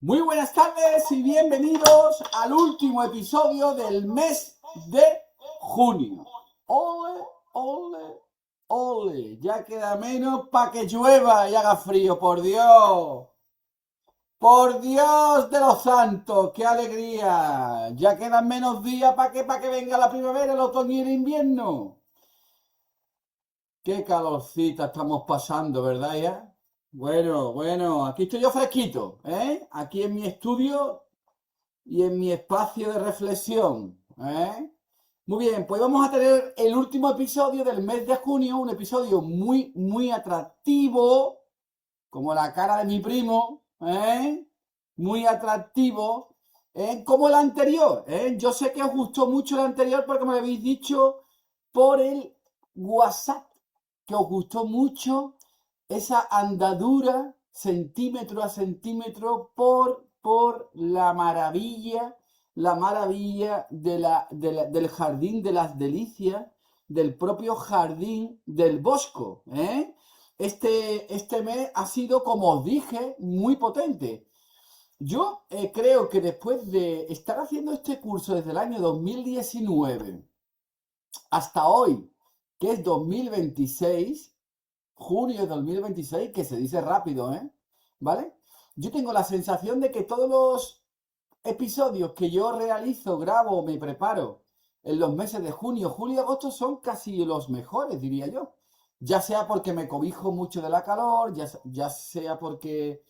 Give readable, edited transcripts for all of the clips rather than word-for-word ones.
Muy buenas tardes y bienvenidos al último episodio del mes de junio. Ole, ole, ole. Ya queda menos para que llueva y haga frío, por Dios. Por Dios de los santos, qué alegría. Ya quedan menos días para que venga la primavera, el otoño y el invierno. Qué calorcita estamos pasando, ¿verdad ya? Bueno, aquí estoy yo fresquito, ¿eh? Aquí en mi estudio y en mi espacio de reflexión, ¿eh? Muy bien, pues vamos a tener el último episodio del mes de junio, un episodio muy atractivo, como la cara de mi primo, ¿eh? Muy atractivo, como el anterior, ¿eh? Yo sé que os gustó mucho el anterior porque me lo habéis dicho por el WhatsApp, que os gustó mucho esa andadura centímetro a centímetro por la maravilla del jardín de las delicias, del propio jardín del Bosco, ¿eh? Este mes ha sido, como os dije, muy potente. Yo creo que después de estar haciendo este curso desde el año 2019 hasta hoy, que es 2026, junio de 2026, que se dice rápido, ¿eh? ¿Vale? Yo tengo la sensación de que todos los episodios que yo realizo, grabo, me preparo en los meses de junio, julio y agosto son casi los mejores, diría yo. Ya sea porque me cobijo mucho de la calor, ya sea porque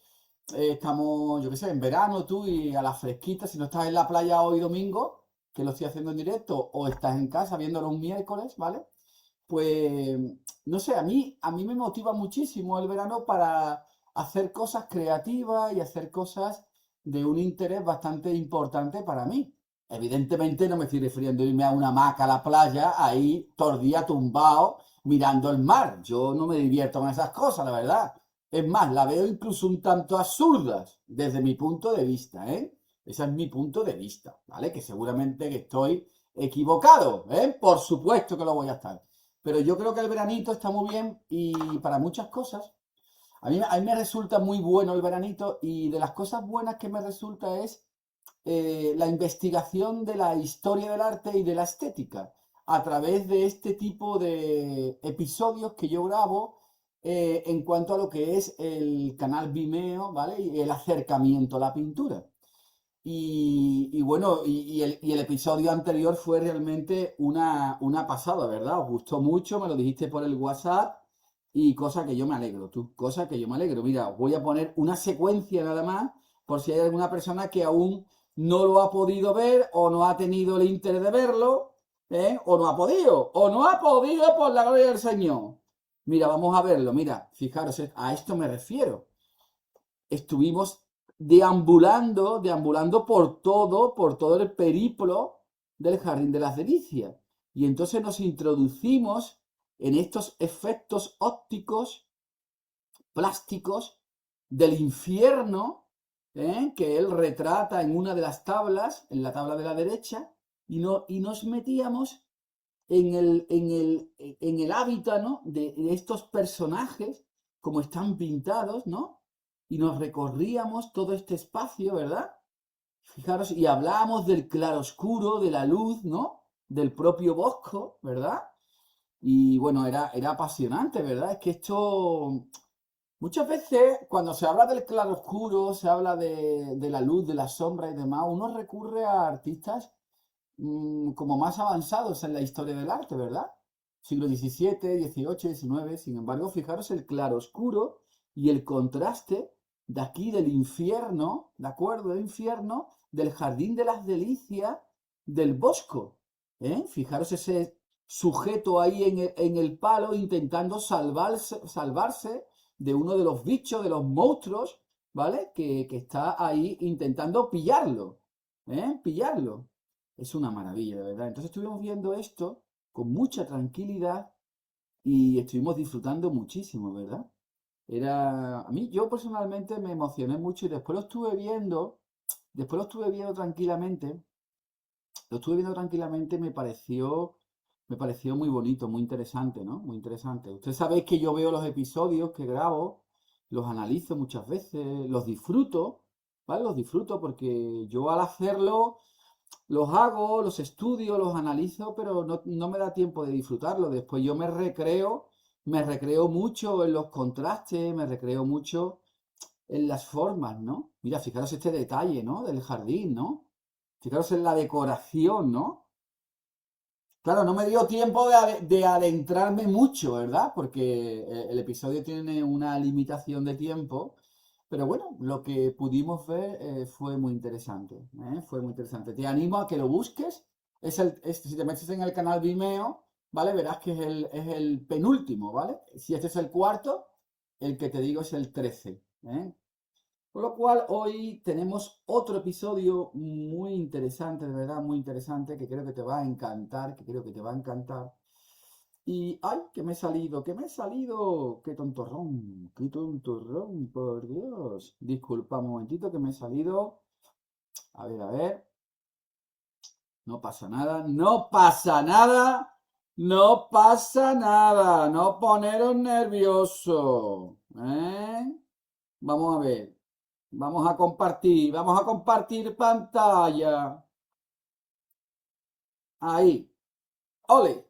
estamos, yo qué sé, en verano tú y a la fresquita, si no estás en la playa hoy domingo, que lo estoy haciendo en directo, o estás en casa viéndolo un miércoles, ¿vale? Pues, no sé, a mí me motiva muchísimo el verano para hacer cosas creativas y hacer cosas de un interés bastante importante para mí. Evidentemente no me estoy refiriendo a irme a una hamaca a la playa, ahí todo el día tumbado mirando el mar. Yo no me divierto con esas cosas, la verdad. Es más, la veo incluso un tanto absurdas desde mi punto de vista, ¿eh? Ese es mi punto de vista, ¿vale? Que seguramente que estoy equivocado, ¿eh? Por supuesto que lo voy a estar. Pero yo creo que el veranito está muy bien y para muchas cosas. A mí me resulta muy bueno el veranito y de las cosas buenas que me resulta es la investigación de la historia del arte y de la estética a través de este tipo de episodios que yo grabo en cuanto a lo que es el canal Vimeo, ¿vale? Y el acercamiento a la pintura. Y bueno, y el episodio anterior fue realmente una pasada, ¿verdad? Os gustó mucho, me lo dijiste por el WhatsApp y cosa que yo me alegro, tú, cosa que yo me alegro. Mira, os voy a poner una secuencia nada más por si hay alguna persona que aún no lo ha podido ver o no ha tenido el interés de verlo, ¿eh? O no ha podido por la gloria del Señor. Mira, vamos a verlo, mira, fijaros, a esto me refiero. Estuvimos deambulando por todo el periplo del Jardín de las Delicias. Y entonces nos introducimos en estos efectos ópticos, plásticos, del infierno, que él retrata en una de las tablas, en la tabla de la derecha, y nos metíamos en el hábitat, ¿no? de estos personajes, como están pintados, ¿no? Y nos recorríamos todo este espacio, ¿verdad? Fijaros, y hablábamos del claroscuro, de la luz, ¿no? Del propio Bosco, ¿verdad? Y bueno, era apasionante, ¿verdad? Es que esto, muchas veces, cuando se habla del claroscuro, se habla de la luz, de la sombra y demás, uno recurre a artistas como más avanzados en la historia del arte, ¿verdad? Siglo XVII, XVIII, XIX. Sin embargo, fijaros el claroscuro y el contraste de aquí del infierno, ¿de acuerdo? Del infierno, del jardín de las delicias, del Bosco. Fijaros ese sujeto ahí en el palo intentando salvarse de uno de los bichos, de los monstruos, ¿vale? Que está ahí intentando pillarlo, Pillarlo. Es una maravilla, de verdad. Entonces estuvimos viendo esto con mucha tranquilidad y estuvimos disfrutando muchísimo, ¿verdad? A mí, yo personalmente me emocioné mucho y después lo estuve viendo tranquilamente, me pareció muy bonito, muy interesante, ¿no? Muy interesante. Ustedes sabéis que yo veo los episodios que grabo, los analizo muchas veces, los disfruto, ¿vale? Los disfruto porque yo al hacerlo los hago, los estudio, los analizo, pero no me da tiempo de disfrutarlo. Después yo me recreo mucho en los contrastes, me recreo mucho en las formas, ¿no? Mira, fijaros este detalle, ¿no? Del jardín, ¿no? Fijaros en la decoración, ¿no? Claro, no me dio tiempo de adentrarme mucho, ¿verdad? Porque el episodio tiene una limitación de tiempo, pero bueno, lo que pudimos ver fue muy interesante, ¿eh? Fue muy interesante. Te animo a que lo busques. Si te metes en el canal Vimeo, ¿vale? Verás que es el penúltimo, ¿vale? Si este es el cuarto, el que te digo es el 13, ¿eh? Con lo cual, hoy tenemos otro episodio muy interesante, de verdad, muy interesante, que creo que te va a encantar, que creo que te va a encantar. Y, ¡ay, que me he salido, que me he salido! Qué tontorrón, por Dios! Disculpa un momentito que me he salido. A ver, no pasa nada, no pasa nada, no pasa nada, no poneros nervioso, ¿eh? Vamos a ver. Vamos a compartir pantalla. Ahí. Ole.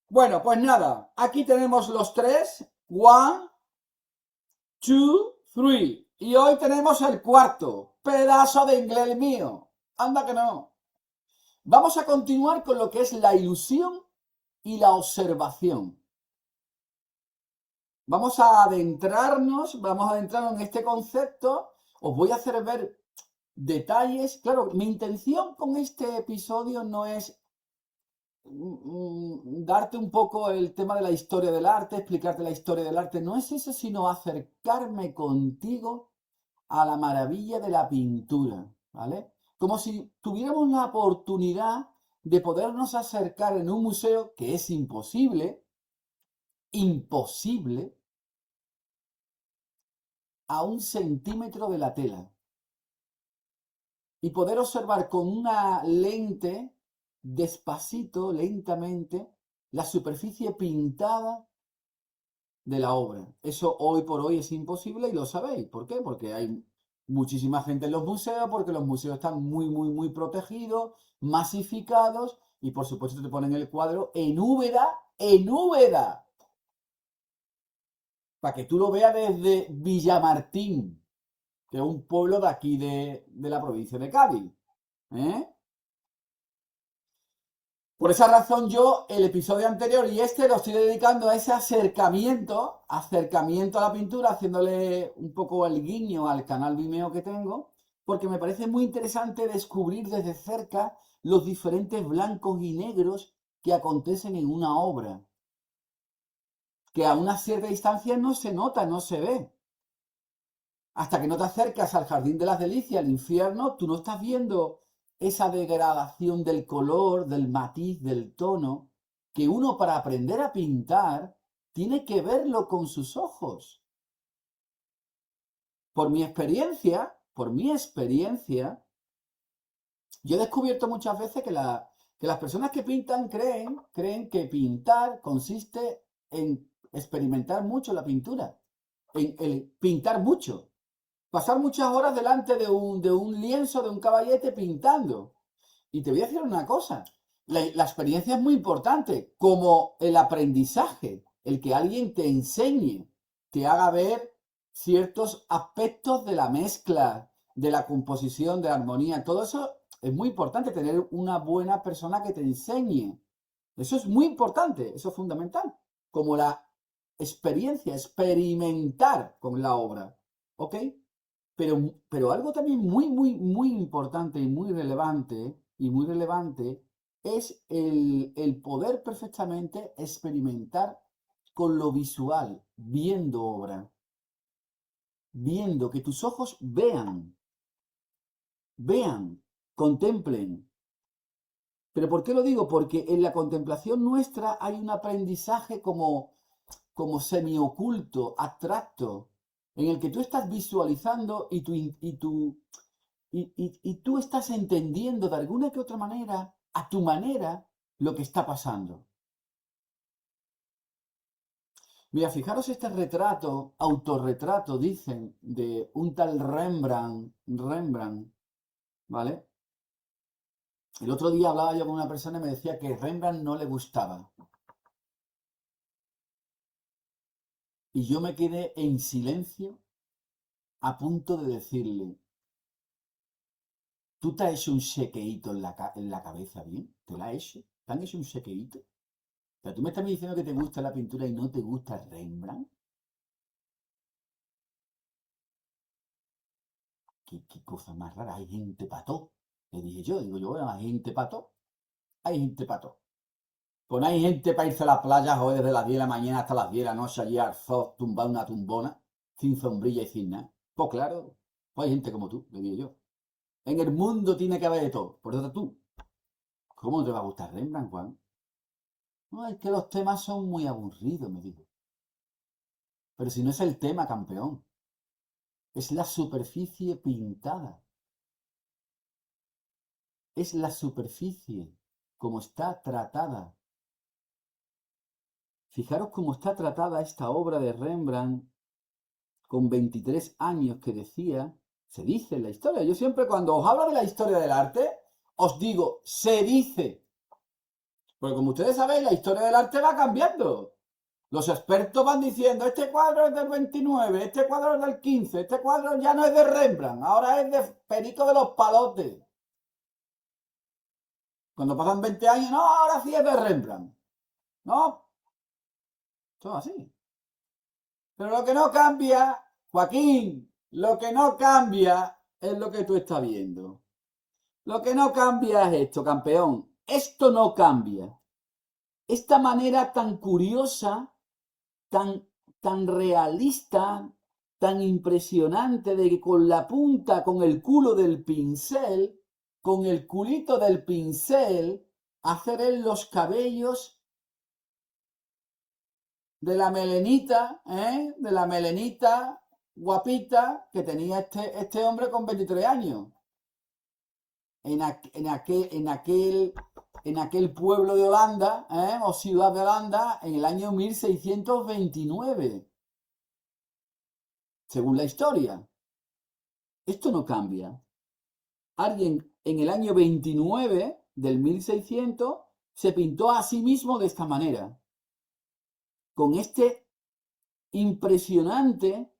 Bueno, pues nada, aquí tenemos los tres. One, two, three. Y hoy tenemos el cuarto. Pedazo de inglés mío. Anda que no. Vamos a continuar con lo que es la ilusión y la observación. Vamos a adentrarnos en este concepto. Os voy a hacer ver detalles. Claro, mi intención con este episodio no es darte un poco el tema de la historia del arte, explicarte la historia del arte. No es eso, sino acercarme contigo a la maravilla de la pintura, ¿vale? Como si tuviéramos la oportunidad de podernos acercar en un museo, que es imposible, imposible, a 1 centímetro de la tela. Y poder observar con una lente, despacito, lentamente, la superficie pintada de la obra. Eso hoy por hoy es imposible y lo sabéis. ¿Por qué? Porque hay muchísima gente en los museos, porque los museos están muy, muy, muy protegidos, masificados y por supuesto te ponen el cuadro en Úbeda, para que tú lo veas desde Villamartín, que es un pueblo de aquí de la provincia de Cádiz. ¿Eh? Por esa razón yo el episodio anterior y este lo estoy dedicando a ese acercamiento a la pintura, haciéndole un poco el guiño al canal Vimeo que tengo, porque me parece muy interesante descubrir desde cerca los diferentes blancos y negros que acontecen en una obra, que a una cierta distancia no se nota, no se ve. Hasta que no te acercas al Jardín de las Delicias, al infierno, tú no estás viendo esa degradación del color, del matiz, del tono, que uno para aprender a pintar tiene que verlo con sus ojos. Por mi experiencia, yo he descubierto muchas veces que las personas que pintan creen que pintar consiste en experimentar mucho la pintura, en el pintar mucho. Pasar muchas horas delante de un lienzo, de un caballete pintando. Y te voy a decir una cosa, la experiencia es muy importante, como el aprendizaje, el que alguien te enseñe, te haga ver ciertos aspectos de la mezcla, de la composición, de la armonía, todo eso es muy importante, tener una buena persona que te enseñe. Eso es muy importante, eso es fundamental, como la experiencia, experimentar con la obra, ¿ok? Pero algo también muy, muy, muy importante y muy relevante es el poder perfectamente experimentar con lo visual, viendo obra, viendo que tus ojos vean, contemplen. ¿Pero por qué lo digo? Porque en la contemplación nuestra hay un aprendizaje como semioculto, abstracto, en el que tú estás visualizando y tú estás entendiendo de alguna que otra manera, a tu manera, lo que está pasando. Mira, fijaros este retrato, autorretrato, dicen, de un tal Rembrandt, ¿vale? El otro día hablaba yo con una persona y me decía que Rembrandt no le gustaba. Y yo me quedé en silencio a punto de decirle, ¿tú te has hecho un chequeíto en la cabeza bien? ¿Te la has hecho? ¿Te han hecho un chequeíto? O sea, tú me estás diciendo que te gusta la pintura y no te gusta Rembrandt. ¿Qué cosa más rara? Hay gente pató. Le dije yo, digo yo, bueno, hay gente pató. Hay gente pató. Pues no hay gente para irse a la playa, joder, desde las 10 de la mañana hasta las 10 de la noche allí al sol, tumbar una tumbona, sin sombrilla y sin nada. Pues claro, pues hay gente como tú, le digo yo. En el mundo tiene que haber de todo. Por eso tú, ¿cómo te va a gustar Rembrandt, Juan? No, es que los temas son muy aburridos, me dijo. Pero si no es el tema, campeón, es la superficie pintada. Es la superficie, como está tratada. Fijaros cómo está tratada esta obra de Rembrandt con 23 años que decía, se dice en la historia. Yo siempre cuando os hablo de la historia del arte, os digo, se dice. Porque como ustedes sabéis, la historia del arte va cambiando. Los expertos van diciendo, este cuadro es del 29, este cuadro es del 15, este cuadro ya no es de Rembrandt, ahora es de Perico de los Palotes. Cuando pasan 20 años, no, ahora sí es de Rembrandt. No, todo así. Pero lo que no cambia, Joaquín, lo que no cambia es lo que tú estás viendo. Lo que no cambia es esto, campeón. Esto no cambia. Esta manera tan curiosa, tan, tan realista, tan impresionante de que con la punta, con el culo del pincel, con el culito del pincel, hacer en los cabellos de la melenita, ¿eh? De la melenita guapita que tenía este hombre con 23 años. En aquel pueblo de Holanda, o ciudad de Holanda, en el año 1629, según la historia. Esto no cambia. Alguien en el año 29 del 1600 se pintó a sí mismo de esta manera, con este impresionante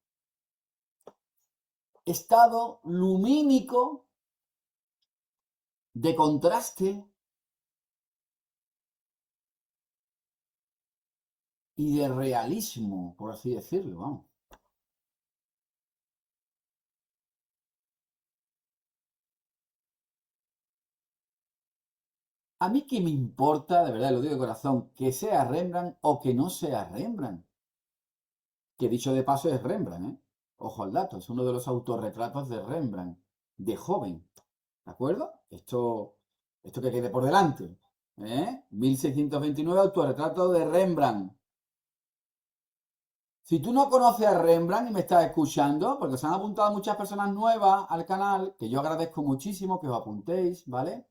estado lumínico de contraste y de realismo, por así decirlo, vamos. A mí qué me importa, de verdad lo digo de corazón, que sea Rembrandt o que no sea Rembrandt. Que dicho de paso es Rembrandt, ¿eh? Ojo al dato, es uno de los autorretratos de Rembrandt, de joven. ¿De acuerdo? Esto que quede por delante. 1629, autorretrato de Rembrandt. Si tú no conoces a Rembrandt y me estás escuchando, porque se han apuntado muchas personas nuevas al canal, que yo agradezco muchísimo que os apuntéis, ¿vale?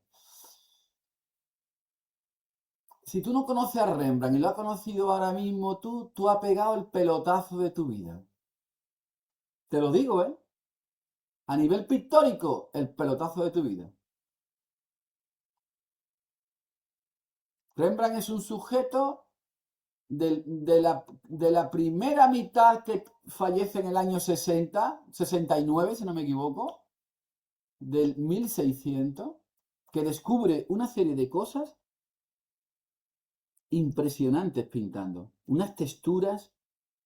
Si tú no conoces a Rembrandt y lo has conocido ahora mismo, tú has pegado el pelotazo de tu vida. Te lo digo, ¿eh? A nivel pictórico, el pelotazo de tu vida. Rembrandt es un sujeto de la primera mitad que fallece en el año 69, si no me equivoco, del 1600, que descubre una serie de cosas impresionantes pintando, unas texturas,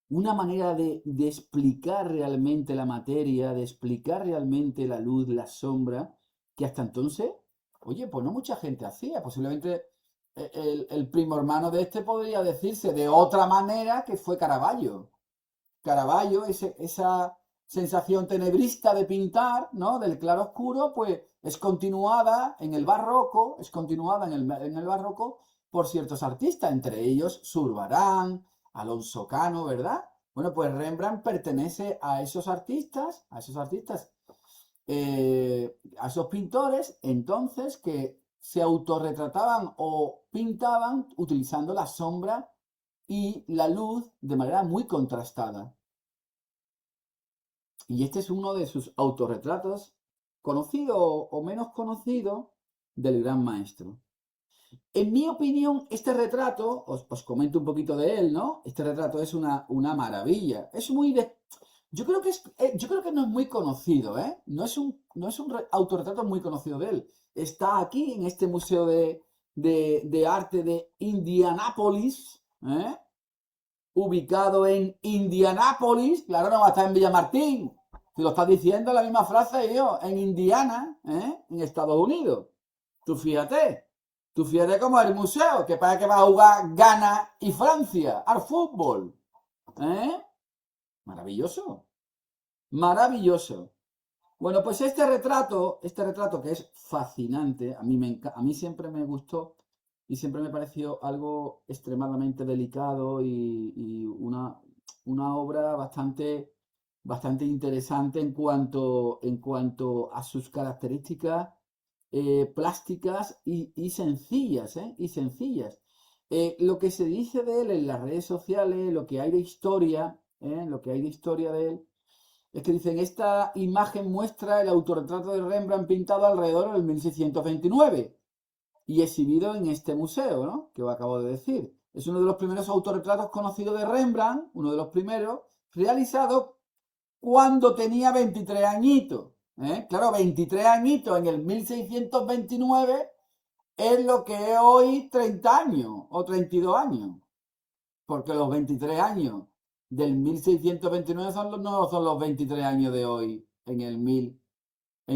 una manera de explicar realmente la materia, de explicar realmente la luz, la sombra, que hasta entonces, oye, pues no mucha gente hacía. Posiblemente el primo hermano de este podría decirse de otra manera que fue Caravaggio. Caravaggio, esa sensación tenebrista de pintar, ¿no? Del claro oscuro, pues es continuada en el barroco, es continuada en el barroco por ciertos artistas, entre ellos Zurbarán, Alonso Cano, ¿verdad? Bueno, pues Rembrandt pertenece a a esos pintores, entonces, que se autorretrataban o pintaban utilizando la sombra y la luz de manera muy contrastada. Y este es uno de sus autorretratos, conocido o menos conocido, del gran maestro. En mi opinión, este retrato, os comento un poquito de él, ¿no? Este retrato es una maravilla. Es muy de... yo creo que no es muy conocido, ¿eh? No es un autorretrato muy conocido de él. Está aquí en este Museo de Arte de Indianápolis, ¿eh? Ubicado en Indianápolis, claro, no va a estar en Villamartín. Si lo estás diciendo la misma frase yo, en Indiana, ¿eh? En Estados Unidos. Tú fíjate, tú fíjate cómo es el museo, que parece que va a jugar Ghana y Francia al fútbol. ¿Eh? Maravilloso, maravilloso. Bueno, pues este retrato que es fascinante, a mí siempre me gustó y siempre me pareció algo extremadamente delicado y una obra bastante interesante en cuanto a sus características plásticas y sencillas, ¿eh? Y sencillas. Lo que se dice de él en las redes sociales, lo que hay de historia, lo que hay de historia de él, es que dicen, esta imagen muestra el autorretrato de Rembrandt pintado alrededor del 1629 y exhibido en este museo, ¿no? Que os acabo de decir. Es uno de los primeros autorretratos conocidos de Rembrandt, uno de los primeros, realizado cuando tenía 23 añitos. Claro, 23 añitos en el 1629 es lo que es hoy 30 años o 32 años. Porque los 23 años del 1629 no son los 23 años de hoy en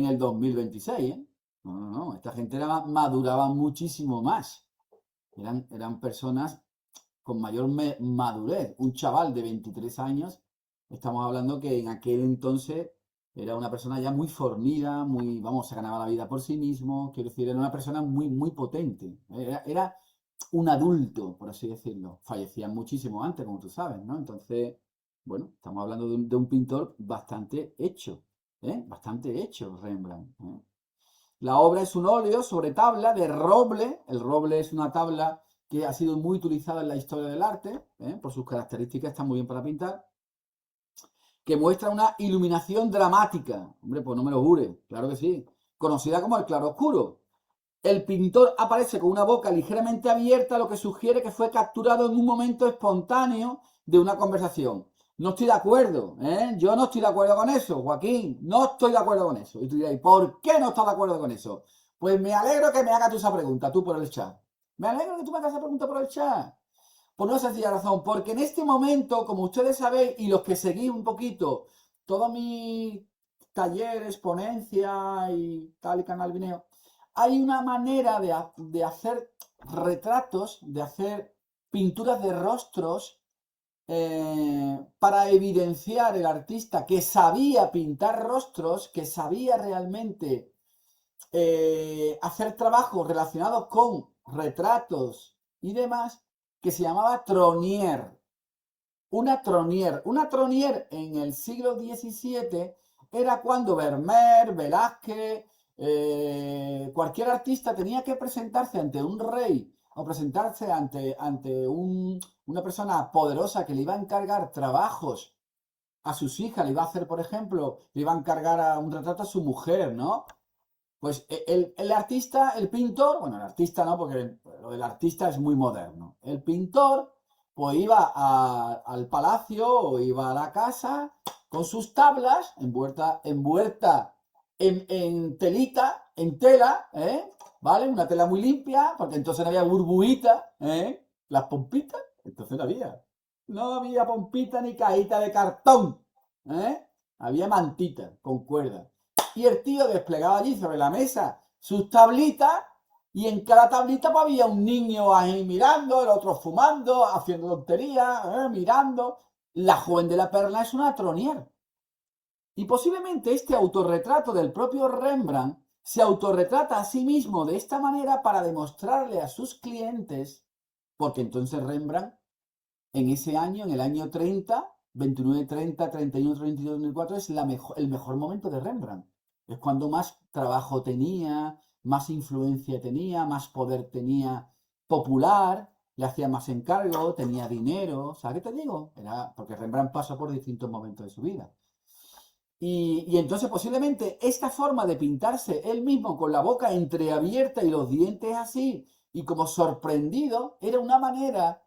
el 2026, ¿eh? No, no, no. Esta gente maduraba muchísimo más. Eran personas con mayor madurez. Un chaval de 23 años, estamos hablando que en aquel entonces era una persona ya muy fornida, vamos, se ganaba la vida por sí mismo, quiero decir, era una persona muy potente. Era un adulto, por así decirlo. Fallecían muchísimo antes, como tú sabes, ¿no? Entonces, bueno, estamos hablando de un pintor bastante hecho, ¿eh? Bastante hecho, Rembrandt, ¿eh? La obra es un óleo sobre tabla de roble. El roble es una tabla que ha sido muy utilizada en la historia del arte, por sus características, está muy bien para pintar, que muestra una iluminación dramática. Hombre, pues no me lo jure, claro que sí. Conocida como el claroscuro. El pintor aparece con una boca ligeramente abierta, lo que sugiere que fue capturado en un momento espontáneo de una conversación. No estoy de acuerdo, ¿eh? Yo no estoy de acuerdo con eso, Joaquín. No estoy de acuerdo con eso. Y tú dirás, ¿por qué no estás de acuerdo con eso? Pues me alegro que me hagas tú esa pregunta, tú por el chat. Me alegro que tú me hagas esa pregunta por el chat. Por una sencilla razón, porque en este momento, como ustedes sabéis, y los que seguís un poquito todos mis talleres, ponencias y tal y canal Vineo, hay una manera de hacer retratos, de hacer pinturas de rostros para evidenciar el artista que sabía pintar rostros, que sabía realmente hacer trabajos relacionados con retratos y demás, que se llamaba tronier. Una tronier en el siglo XVII era cuando Vermeer, Velázquez, cualquier artista tenía que presentarse ante un rey o presentarse ante una persona poderosa que le iba a encargar trabajos a sus hijas, le iba a hacer, por ejemplo, le iba a encargar a un retrato a su mujer, ¿no? Pues el artista, el pintor, bueno, el artista no, porque lo del artista es muy moderno. El pintor, pues iba al palacio o iba a la casa con sus tablas envuelta en telita, en tela, ¿eh? ¿Vale? Una tela muy limpia, porque entonces no había burbujita, ¿eh? Las pompitas, entonces no había. No había pompita ni cajita de cartón, ¿eh? Había mantita con cuerda. Y el tío desplegaba allí sobre la mesa sus tablitas y en cada tablita pues, había un niño ahí mirando, el otro fumando, haciendo tonterías, mirando. La joven de la perla es una tronier. Y posiblemente este autorretrato del propio Rembrandt se autorretrata a sí mismo de esta manera para demostrarle a sus clientes, porque entonces Rembrandt en ese año, en el año 30, 29, 30, 31, 32, 2004, es el mejor momento de Rembrandt. Es cuando más trabajo tenía, más influencia tenía, más poder tenía popular, le hacía más encargo, tenía dinero, ¿sabes qué te digo? Era porque Rembrandt pasó por distintos momentos de su vida. Y entonces posiblemente esta forma de pintarse él mismo con la boca entreabierta y los dientes así y como sorprendido era una manera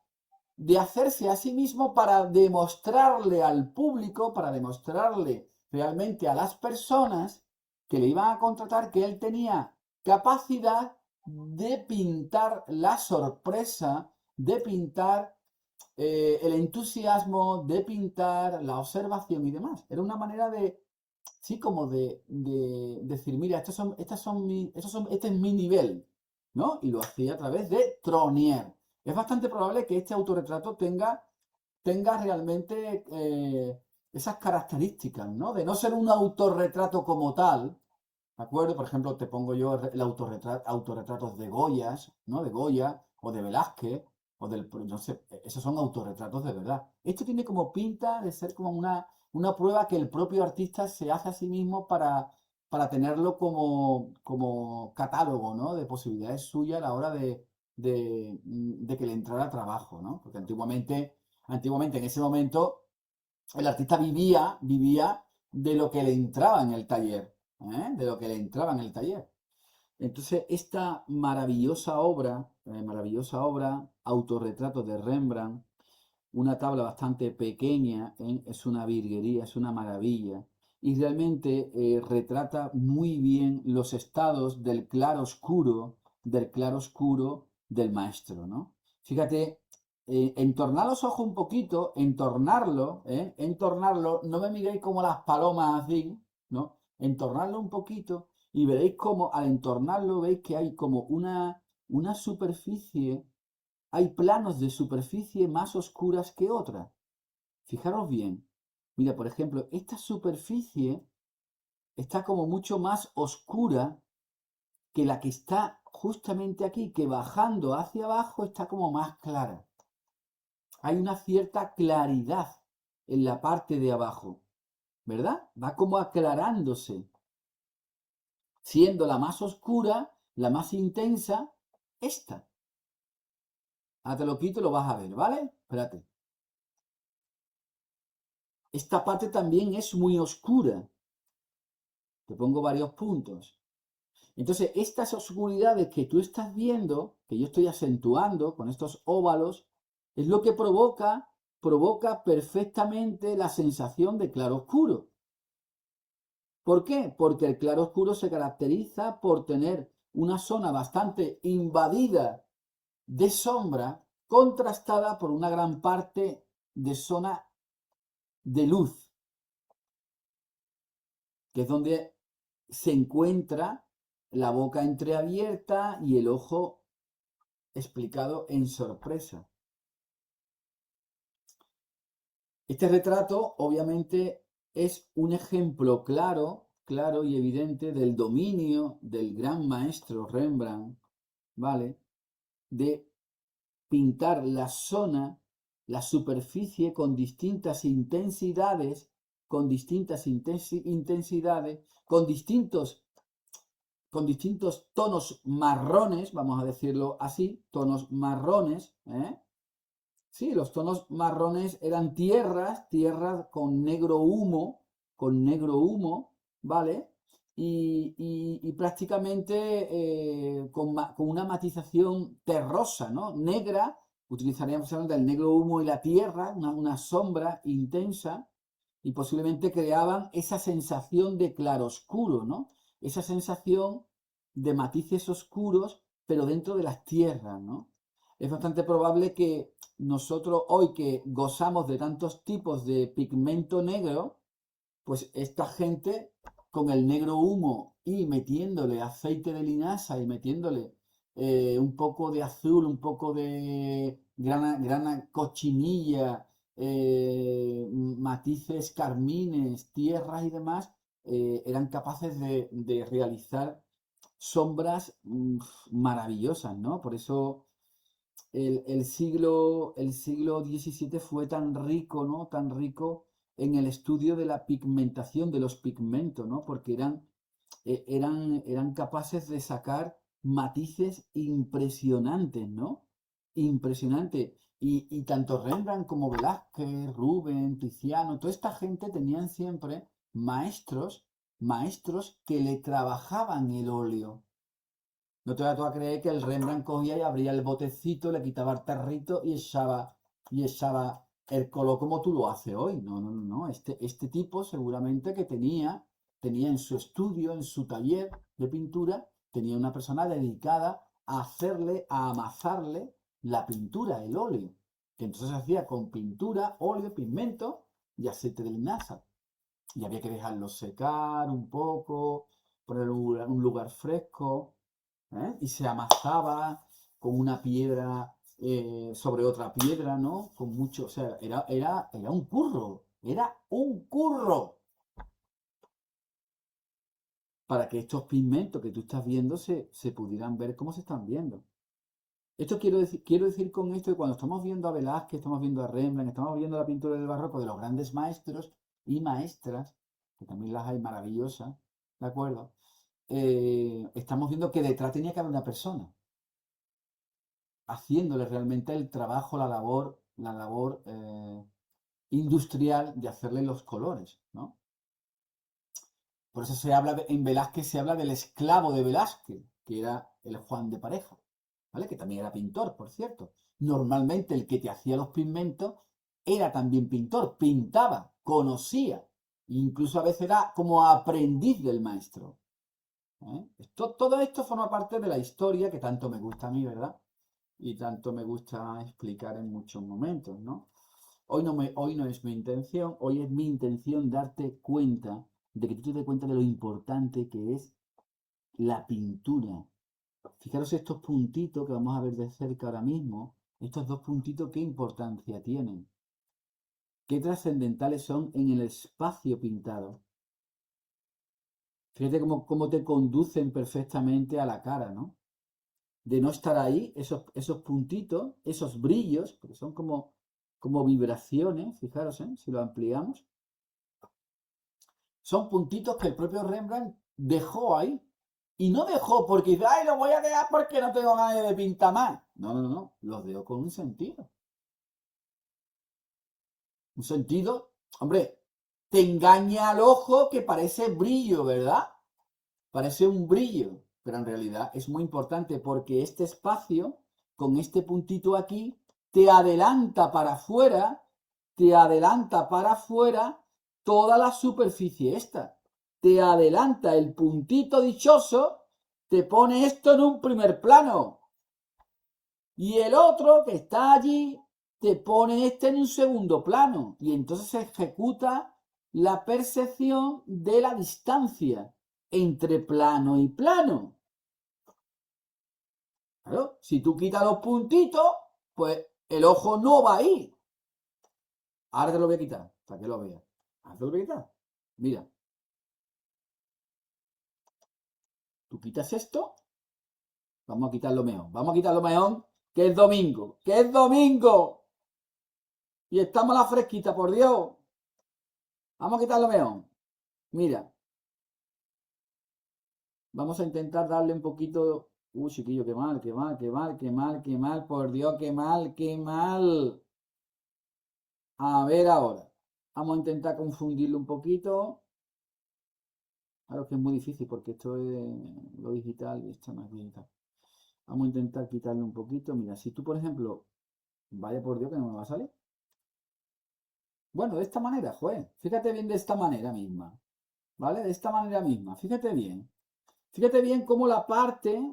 de hacerse a sí mismo para demostrarle al público, para demostrarle realmente a las personas que le iban a contratar que él tenía capacidad de pintar la sorpresa, de pintar el entusiasmo, de pintar la observación y demás. Era una manera de, sí, como de decir, mira, este es mi nivel, ¿no? Y lo hacía a través de Tronier. Es bastante probable que este autorretrato tenga realmente esas características, ¿no? De no ser un autorretrato como tal, ¿de acuerdo? Por ejemplo, te pongo yo el autorretratos de Goyas, ¿no? De Goya o de Velázquez, o no sé, esos son autorretratos de verdad. Esto tiene como pinta de ser como una prueba que el propio artista se hace a sí mismo para tenerlo como catálogo, ¿no? De posibilidades suyas a la hora de que le entrara trabajo, ¿no? Porque antiguamente en ese momento el artista vivía de lo que le entraba en el taller, ¿eh? De lo que le entraba en el taller. Entonces, esta maravillosa obra, Autorretrato de Rembrandt, una tabla bastante pequeña, ¿eh? Es una virguería, es una maravilla. Y realmente retrata muy bien los estados del claro oscuro del maestro, ¿no? Fíjate, entornar los ojos un poquito, entornarlo, no me miréis como las palomas así, ¿no? Entornarlo un poquito y veréis como al entornarlo veis que hay como una superficie, hay planos de superficie más oscuras que otras. Fijaros bien. Mira, por ejemplo, esta superficie está como mucho más oscura que la que está justamente aquí, que bajando hacia abajo está como más clara. Hay una cierta claridad en la parte de abajo, ¿verdad? Va como aclarándose, siendo la más oscura, la más intensa, esta. Ahora te lo quito y lo vas a ver, ¿vale? Espérate. Esta parte también es muy oscura. Te pongo varios puntos. Entonces, estas oscuridades que tú estás viendo, que yo estoy acentuando con estos óvalos, es lo que provoca perfectamente la sensación de claroscuro. ¿Por qué? Porque el claroscuro se caracteriza por tener una zona bastante invadida de sombra, contrastada por una gran parte de zona de luz, que es donde se encuentra la boca entreabierta y el ojo explicado en sorpresa. Este retrato, obviamente, es un ejemplo claro y evidente del dominio del gran maestro Rembrandt, ¿vale? De pintar la zona, la superficie con distintas intensidades, con distintos tonos marrones, vamos a decirlo así, tonos marrones, ¿eh? Sí, los tonos marrones eran tierras con negro humo, ¿vale? Y prácticamente con una matización terrosa, ¿no? Negra, utilizaríamos el negro humo y la tierra, una sombra intensa, y posiblemente creaban esa sensación de claroscuro, ¿no? Esa sensación de matices oscuros, pero dentro de las tierras, ¿no? Es bastante probable que nosotros hoy que gozamos de tantos tipos de pigmento negro, pues esta gente con el negro humo y metiéndole aceite de linaza y metiéndole un poco de azul, un poco de grana cochinilla, matices carmines, tierras y demás, eran capaces de realizar sombras maravillosas, ¿no? Por eso el siglo XVII fue tan rico, ¿no? Tan rico en el estudio de la pigmentación, de los pigmentos, ¿no? Porque eran capaces de sacar matices impresionantes, ¿no? impresionante. Y tanto Rembrandt como Velázquez, Rubens, Tiziano, toda esta gente tenían siempre maestros que le trabajaban el óleo. No te vas tú a creer que el Rembrandt cogía y abría el botecito, le quitaba el tarrito y echaba el color como tú lo haces hoy. No, no, no, no. Este tipo seguramente que tenía en su estudio, en su taller de pintura, tenía una persona dedicada a hacerle, a amasarle la pintura, el óleo. Que entonces se hacía con pintura, óleo, pigmento y aceite de linaza. Y había que dejarlo secar un poco, poner un lugar fresco. Y se amasaba con una piedra sobre otra piedra, ¿no? Con mucho, o sea, era un curro para que estos pigmentos que tú estás viendo se pudieran ver como se están viendo. Esto quiero decir con esto que cuando estamos viendo a Velázquez, estamos viendo a Rembrandt, estamos viendo la pintura del barroco de los grandes maestros y maestras, que también las hay maravillosas, ¿de acuerdo? Estamos viendo que detrás tenía que haber una persona haciéndole realmente el trabajo, la labor industrial de hacerle los colores, ¿no? Por eso en Velázquez se habla del esclavo de Velázquez, que era el Juan de Pareja, ¿vale? Que también era pintor, por cierto. Normalmente el que te hacía los pigmentos era también pintor, pintaba, conocía, incluso a veces era como aprendiz del maestro. Todo esto forma parte de la historia que tanto me gusta a mí, ¿verdad? Y tanto me gusta explicar en muchos momentos, ¿no? Hoy no es mi intención, hoy es mi intención darte cuenta de que tú te des cuenta de lo importante que es la pintura. Fijaros estos puntitos que vamos a ver de cerca ahora mismo, estos dos puntitos, qué importancia tienen, qué trascendentales son en el espacio pintado. Fíjate cómo te conducen perfectamente a la cara, ¿no? De no estar ahí, esos puntitos, esos brillos, porque son como vibraciones, fijaros, si lo ampliamos, son puntitos que el propio Rembrandt dejó ahí. Y no dejó porque dice, ay, lo voy a dejar porque no tengo ganas de pintar más. No, no, no, los dejó con un sentido. Un sentido, hombre, te engaña al ojo que parece brillo, ¿verdad? Parece un brillo, pero en realidad es muy importante porque este espacio, con este puntito aquí, te adelanta para afuera, te adelanta para afuera toda la superficie esta. Te adelanta el puntito dichoso, te pone esto en un primer plano. Y el otro que está allí, te pone este en un segundo plano. Y entonces se ejecuta la percepción de la distancia entre plano y plano. Claro, si tú quitas los puntitos, pues el ojo no va ahí. Ahora te lo voy a quitar, para que lo veas. Ahora te lo voy a quitar. Mira, tú quitas esto, vamos a quitarlo mejor. Vamos a quitarlo mejor, que es domingo. ¡Que es domingo! Y estamos a la fresquita, por Dios. Vamos a quitarlo mejor. Mira, vamos a intentar darle un poquito. Uy, chiquillo, qué mal, qué mal, qué mal, qué mal, qué mal, por Dios, qué mal, qué mal. A ver ahora. Vamos a intentar confundirlo un poquito. Claro que es muy difícil porque esto es lo digital y esto no es digital. Vamos a intentar quitarle un poquito. Mira, si tú, por ejemplo, vaya por Dios que no me va a salir. Bueno, de esta manera, joder. Fíjate bien de esta manera misma. ¿Vale? De esta manera misma. Fíjate bien. Fíjate bien cómo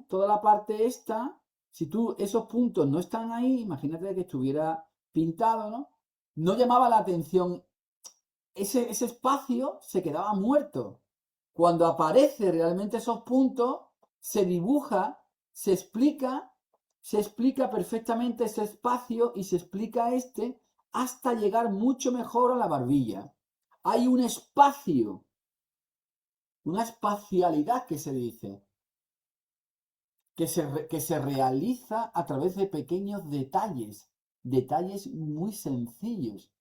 toda la parte esta, si tú esos puntos no están ahí, imagínate que estuviera pintado, ¿no? No llamaba la atención. Ese espacio se quedaba muerto. Cuando aparece realmente esos puntos, se dibuja, se explica, se explica perfectamente ese espacio y se explica hasta llegar mucho mejor a la barbilla. Hay un espacio, una espacialidad que se dice, que se realiza a través de pequeños detalles muy sencillos.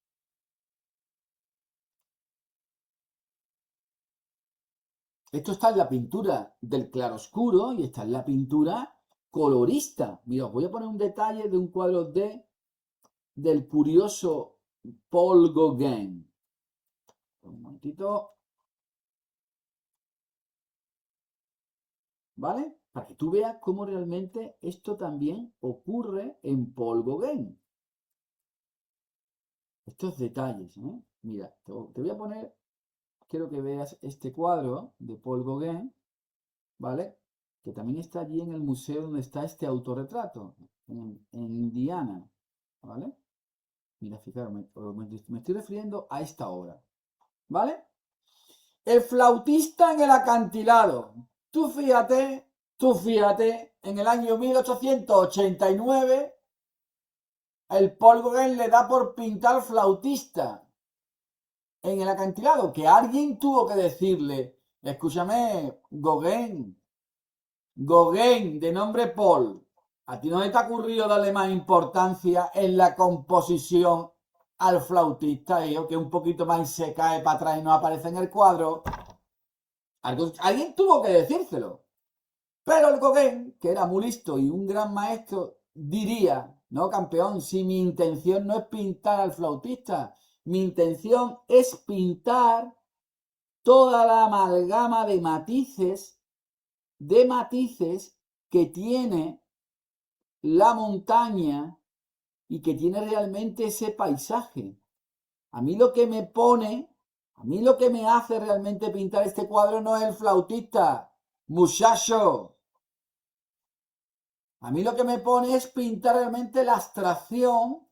Esto está en la pintura del claroscuro y está en la pintura colorista. Mira, os voy a poner un detalle de un cuadro del curioso Paul Gauguin. Un momentito. ¿Vale? Para que tú veas cómo realmente esto también ocurre en Paul Gauguin. Estos detalles, ¿eh? Mira, te voy a poner, quiero que veas este cuadro de Paul Gauguin, ¿vale? Que también está allí en el museo donde está este autorretrato, en Indiana, ¿vale? Mira, fijaros, me estoy refiriendo a esta obra, ¿vale? El flautista en el acantilado. Tú fíjate, en el año 1889, el Paul Gauguin le da por pintar flautista en el acantilado, que alguien tuvo que decirle, escúchame, Gauguin, de nombre Paul, ¿a ti no te ha ocurrido darle más importancia en la composición al flautista, que un poquito más y se cae para atrás y no aparece en el cuadro? Alguien tuvo que decírselo. Pero el Gauguin, que era muy listo y un gran maestro, diría, no, campeón, si mi intención no es pintar al flautista, mi intención es pintar toda la amalgama de matices que tiene la montaña y que tiene realmente ese paisaje. A mí lo que me pone, a mí lo que me hace realmente pintar este cuadro no es el flautista, muchacho. A mí lo que me pone es pintar realmente la abstracción,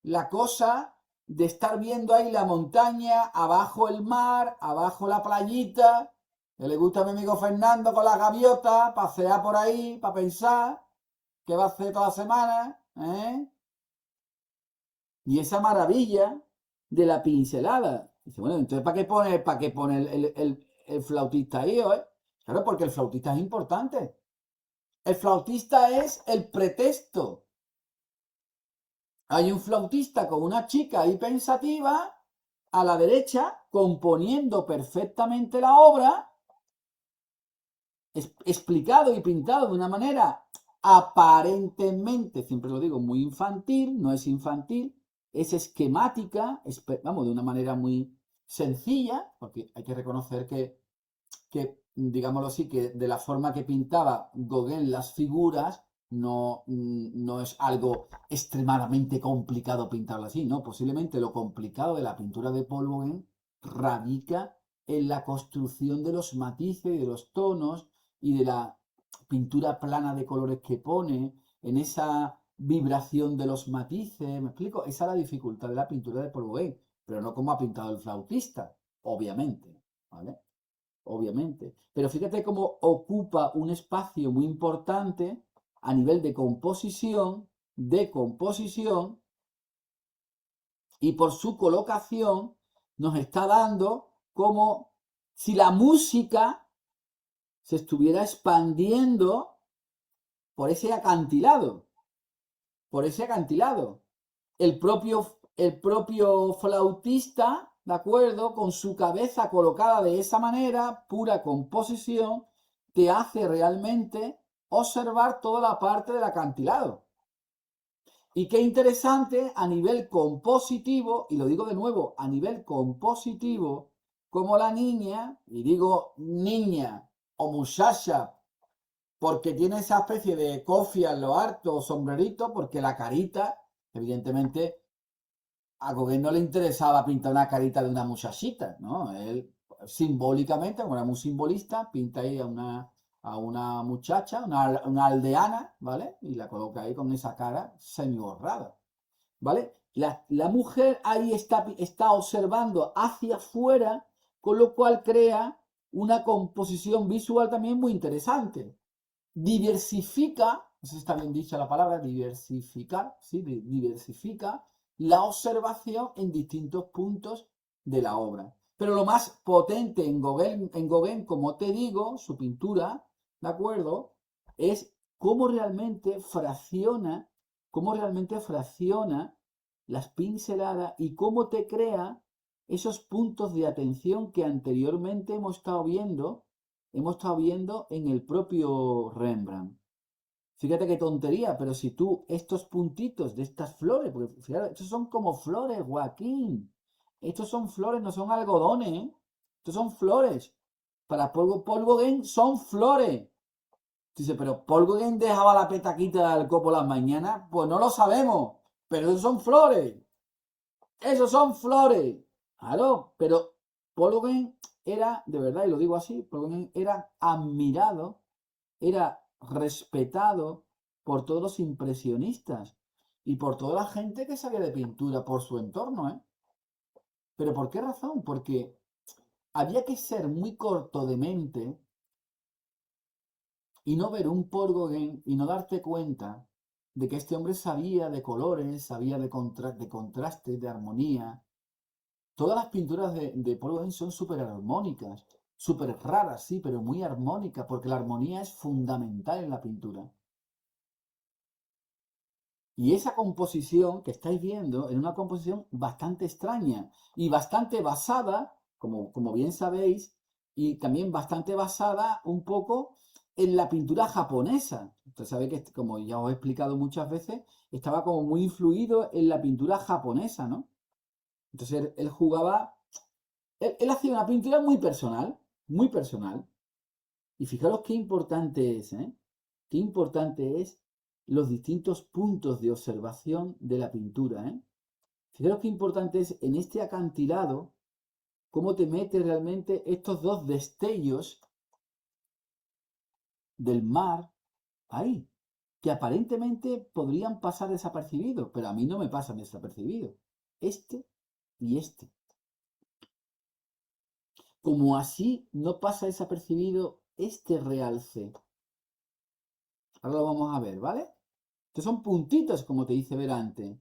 la cosa de estar viendo ahí la montaña, abajo el mar, abajo la playita, que le gusta a mi amigo Fernando con las gaviotas, pasear por ahí, para pensar qué va a hacer toda la semana, ¿eh? Y esa maravilla de la pincelada. Dice, bueno, entonces ¿para qué pone el flautista ahí, eh? Claro, porque el flautista es importante. El flautista es el pretexto. Hay un flautista con una chica ahí pensativa a la derecha, componiendo perfectamente la obra, explicado y pintado de una manera aparentemente, siempre lo digo, muy infantil, no es infantil, es esquemática, vamos, de una manera muy sencilla, porque hay que reconocer digámoslo así, que de la forma que pintaba Gauguin las figuras, no es algo extremadamente complicado pintarlo así, ¿no? Posiblemente lo complicado de la pintura de Paul Gauguin radica en la construcción de los matices, de los tonos y de la pintura plana de colores que pone, en esa vibración de los matices, ¿me explico? Esa es la dificultad de la pintura de Paul Gauguin, pero no como ha pintado el flautista, obviamente, ¿vale? Obviamente. Pero fíjate cómo ocupa un espacio muy importante a nivel de composición, y por su colocación nos está dando como si la música se estuviera expandiendo por ese acantilado, por ese acantilado. El propio flautista, ¿de acuerdo? Con su cabeza colocada de esa manera, pura composición, te hace realmente observar toda la parte del acantilado. Y qué interesante a nivel compositivo, y lo digo de nuevo, a nivel compositivo, como la niña, y digo niña o muchacha, porque tiene esa especie de cofia en lo harto, sombrerito, porque la carita, evidentemente, a Gauguin no le interesaba pintar una carita de una muchachita, ¿no? Él simbólicamente, como era muy simbolista, pinta ahí a una muchacha, una aldeana, ¿vale? Y la coloca ahí con esa cara semi-borrada, ¿vale? La mujer ahí está observando hacia afuera, con lo cual crea una composición visual también muy interesante. Diversifica, no sé si está bien dicha la palabra, diversificar, ¿sí? Diversifica la observación en distintos puntos de la obra. Pero lo más potente en Gauguin, como te digo, su pintura, ¿de acuerdo? Es cómo realmente fracciona las pinceladas y cómo te crea esos puntos de atención que anteriormente hemos estado viendo en el propio Rembrandt. Fíjate qué tontería, pero si tú estos puntitos de estas flores, porque fíjate, estos son como flores, Joaquín. Estos son flores, no son algodones, ¿eh? Estos son flores. Para Polvo Game son flores. Dice, pero Polvo Game dejaba la petaquita del copo las mañanas. Pues no lo sabemos, pero esos son flores. Esos son flores. Claro, pero Polvo Game era, de verdad, y lo digo así, Polvo Game era admirado, era respetado por todos los impresionistas y por toda la gente que sabía de pintura por su entorno, ¿eh? ¿Pero por qué razón? Porque había que ser muy corto de mente y no ver un Paul Gauguin y no darte cuenta de que este hombre sabía de colores, sabía de contrastes, de armonía. Todas las pinturas de Paul Gauguin son súper armónicas, súper raras, sí, pero muy armónicas, porque la armonía es fundamental en la pintura. Y esa composición que estáis viendo es una composición bastante extraña y bastante basada, como bien sabéis, y también bastante basada un poco en la pintura japonesa. Usted sabe que, como ya os he explicado muchas veces, estaba como muy influido en la pintura japonesa, ¿no? Entonces él jugaba, él hacía una pintura muy personal, muy personal. Y fijaros qué importante es, ¿eh? Qué importante es los distintos puntos de observación de la pintura, ¿eh? Fijaros qué importante es en este acantilado cómo te mete realmente estos dos destellos del mar ahí, que aparentemente podrían pasar desapercibidos, pero a mí no me pasan desapercibidos. Este y este. Como así no pasa desapercibido este realce. Ahora lo vamos a ver, ¿vale? Estos son puntitos, como te hice ver antes.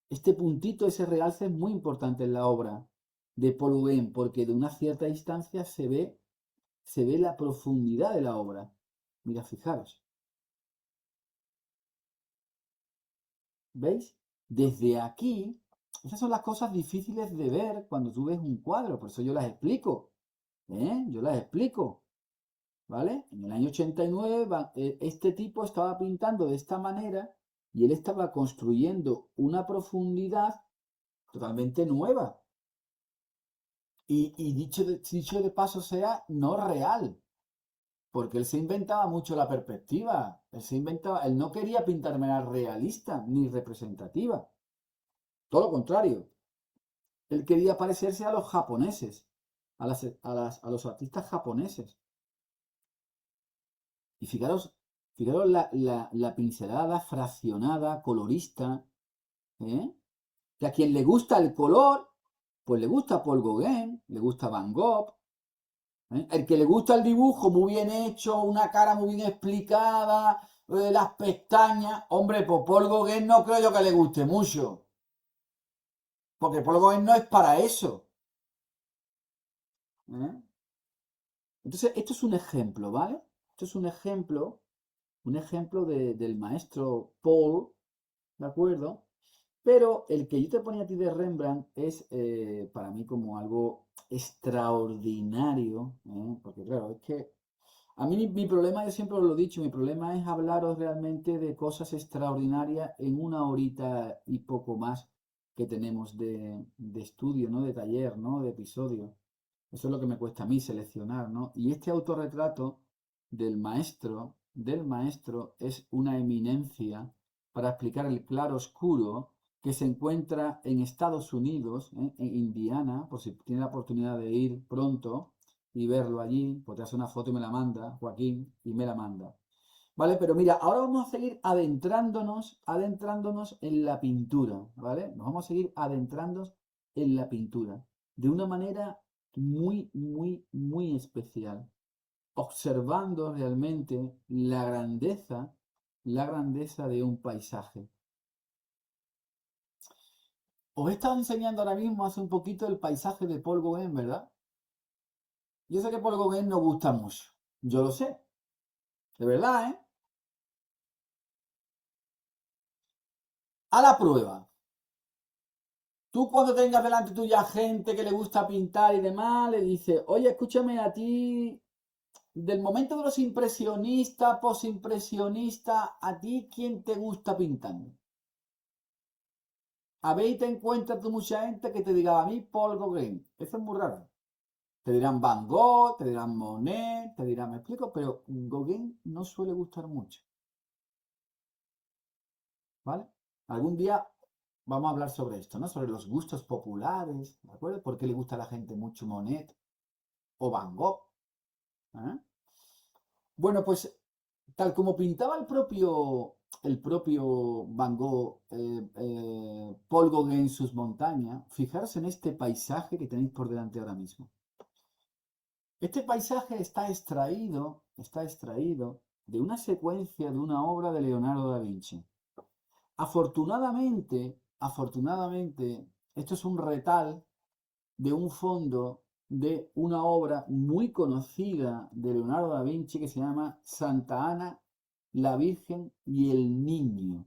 Este puntito, ese realce es muy importante en la obra de Paul Gauguin, porque de una cierta distancia se ve la profundidad de la obra. Mira, fijaros. ¿Veis? Desde aquí, esas son las cosas difíciles de ver cuando tú ves un cuadro, por eso yo las explico. ¿Eh? Yo las explico. ¿Vale? En el año 89 este tipo estaba pintando de esta manera y él estaba construyendo una profundidad totalmente nueva. Y dicho de paso sea, no real, porque él se inventaba mucho la perspectiva, él no quería pintarme realista ni representativa, todo lo contrario, él quería parecerse a los japoneses, a los artistas japoneses. Y fijaros la pincelada fraccionada, colorista, ¿eh? Que a quien le gusta el color, pues le gusta Paul Gauguin, le gusta Van Gogh, ¿eh? El que le gusta el dibujo muy bien hecho, una cara muy bien explicada, las pestañas, hombre, pues Paul Gauguin no creo yo que le guste mucho, porque Paul Gauguin no es para eso, ¿eh? Entonces, esto es un ejemplo, ¿vale? Esto es un ejemplo del maestro Paul, ¿de acuerdo? Pero el que yo te ponía a ti de Rembrandt es para mí como algo extraordinario, ¿eh? Porque claro, es que a mí mi problema, yo siempre lo he dicho, mi problema es hablaros realmente de cosas extraordinarias en una horita y poco más que tenemos de estudio, ¿no? De taller, ¿no? De episodio. Eso es lo que me cuesta a mí seleccionar, ¿no? Y este autorretrato del maestro, es una eminencia para explicar el claro oscuro que se encuentra en Estados Unidos, en Indiana, por si tiene la oportunidad de ir pronto y verlo allí, pues te hace una foto y me la manda, Joaquín, y me la manda. ¿Vale? Pero mira, ahora vamos a seguir adentrándonos en la pintura, ¿vale? Nos vamos a seguir adentrándonos en la pintura de una manera muy especial, observando realmente la grandeza de un paisaje. Os he estado enseñando ahora mismo hace un poquito el paisaje de Paul Gauguin, ¿verdad? Yo sé que Paul Gauguin no gusta mucho, yo lo sé, de verdad, ¿eh? A la prueba. Tú cuando tengas delante tuya gente que le gusta pintar y demás, le dices, oye, escúchame, a ti, Del momento de los impresionistas, posimpresionistas, ¿a ti quién te gusta pintando? A ver y te encuentras tú mucha gente que te diga a mí Paul Gauguin. Eso es muy raro. Te dirán Van Gogh, te dirán Monet, te dirán, me explico, pero Gauguin no suele gustar mucho, ¿vale? Algún día vamos a hablar sobre esto, ¿no? Sobre los gustos populares, ¿de acuerdo? ¿Por qué le gusta a la gente mucho Monet o Van Gogh? ¿Eh? Bueno, pues tal como pintaba el propio Van Gogh, Paul Gauguin en sus montañas, fijaros en este paisaje que tenéis por delante ahora mismo. Este paisaje está extraído de una secuencia de una obra de Leonardo da Vinci. Afortunadamente, esto es un retal de un fondo de una obra muy conocida de Leonardo da Vinci que se llama Santa Ana, la Virgen y el Niño.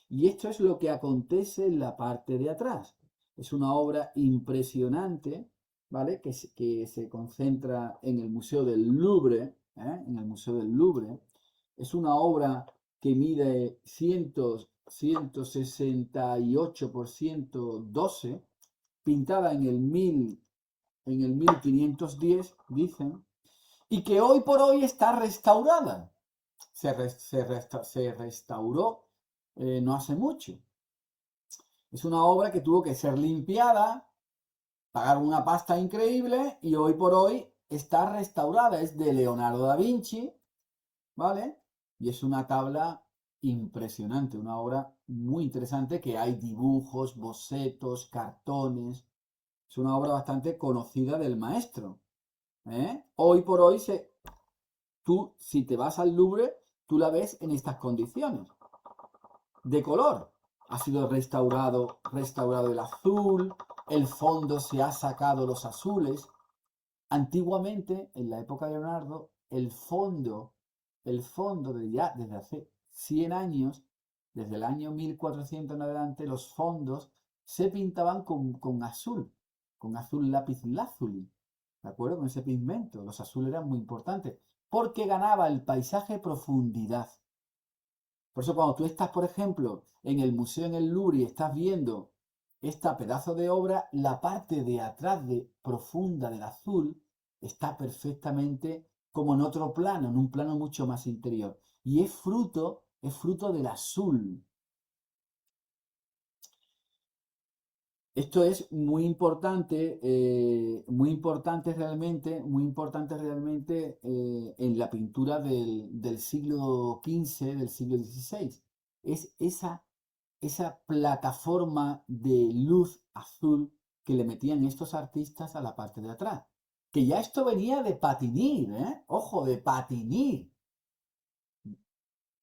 Y esto es lo que acontece en la parte de atrás. Es una obra impresionante, ¿vale? Que se concentra en el Museo del Louvre, ¿eh? En el Museo del Louvre. Es una obra que mide 168 por 112, pintada en el 1510, dicen, y que hoy por hoy está restaurada. Se restauró no hace mucho. Es una obra que tuvo que ser limpiada, pagar una pasta increíble y hoy por hoy está restaurada. Es de Leonardo da Vinci, ¿vale? Y es una tabla impresionante, una obra muy interesante que hay dibujos, bocetos, cartones. Es una obra bastante conocida del maestro, ¿eh? Hoy por hoy, tú, si te vas al Louvre, tú la ves en estas condiciones de color. Ha sido restaurado el azul, el fondo se ha sacado los azules. Antiguamente, en la época de Leonardo, el fondo desde hace 100 años, desde el año 1400 en adelante, los fondos se pintaban con azul lápiz lazuli, ¿de acuerdo? Con ese pigmento. Los azules eran muy importantes, porque ganaba el paisaje profundidad. Por eso cuando tú estás, por ejemplo, en el museo en el Louvre y estás viendo esta pedazo de obra, la parte de atrás profunda del azul está perfectamente como en otro plano, en un plano mucho más interior. Y es fruto del azul. Esto es muy importante realmente en la pintura del siglo XV, del siglo XVI. Es esa plataforma de luz azul que le metían estos artistas a la parte de atrás. Que ya esto venía de Patinir, ¿eh? Ojo, de Patinir.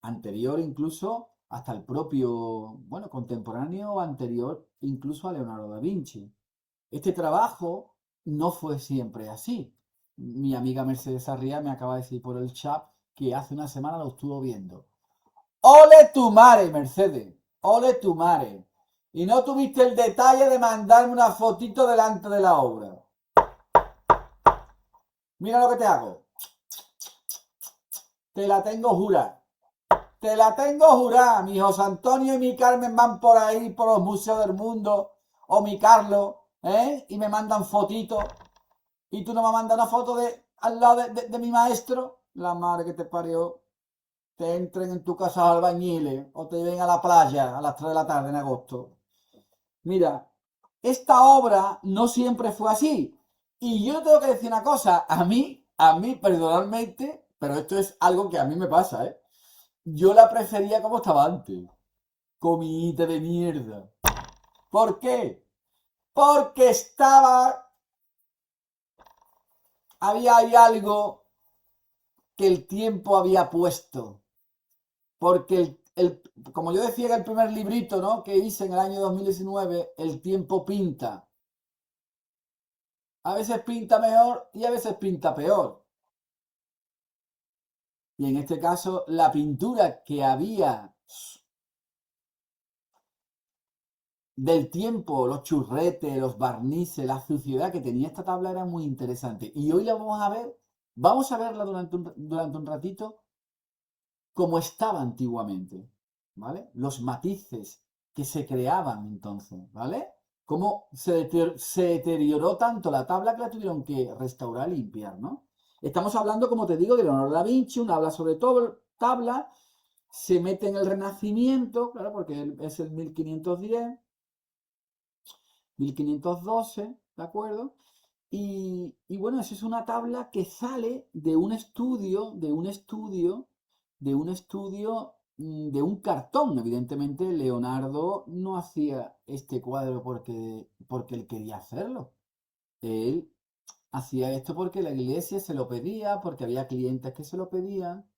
Anterior incluso hasta el propio, bueno, contemporáneo anterior incluso a Leonardo da Vinci. Este trabajo no fue siempre así. Mi amiga Mercedes Arria me acaba de decir por el chat que hace una semana lo estuvo viendo. ¡Ole tu mare, Mercedes! ¡Ole tu mare! Y no tuviste el detalle de mandarme una fotito delante de la obra. Mira lo que te hago. Te la tengo jurada. Te la tengo jurada. Mi José Antonio y mi Carmen van por ahí, por los museos del mundo. O mi Carlos, ¿eh? Y me mandan fotitos. Y tú no me mandas una foto al lado de mi maestro. La madre que te parió. Te entren en tu casa albañiles o te lleven a la playa a las 3 de la tarde en agosto. Mira, esta obra no siempre fue así. Y yo tengo que decir una cosa, a mí personalmente, pero esto es algo que a mí me pasa, ¿eh? Yo la prefería como estaba antes. Comidita de mierda. ¿Por qué? Porque había ahí algo que el tiempo había puesto. Porque como yo decía en el primer librito, ¿no?, que hice en el año 2019, el tiempo pinta. A veces pinta mejor y a veces pinta peor. Y en este caso, la pintura que había del tiempo, los churretes, los barnices, la suciedad que tenía esta tabla era muy interesante. Y hoy la vamos a ver Vamos a verla durante un ratito como estaba antiguamente, ¿vale? Los matices que se creaban entonces, ¿vale? Cómo se deterioró tanto la tabla que la tuvieron que restaurar y limpiar, ¿no? Estamos hablando, como te digo, de Leonardo da Vinci, una habla sobre todo tabla, se mete en el Renacimiento, claro, porque es el 1510, 1512, ¿de acuerdo? Y bueno, esa es una tabla que sale de un estudio, de un cartón. Evidentemente, Leonardo no hacía este cuadro porque él quería hacerlo. Él hacía esto porque la iglesia se lo pedía, porque había clientes que se lo pedían,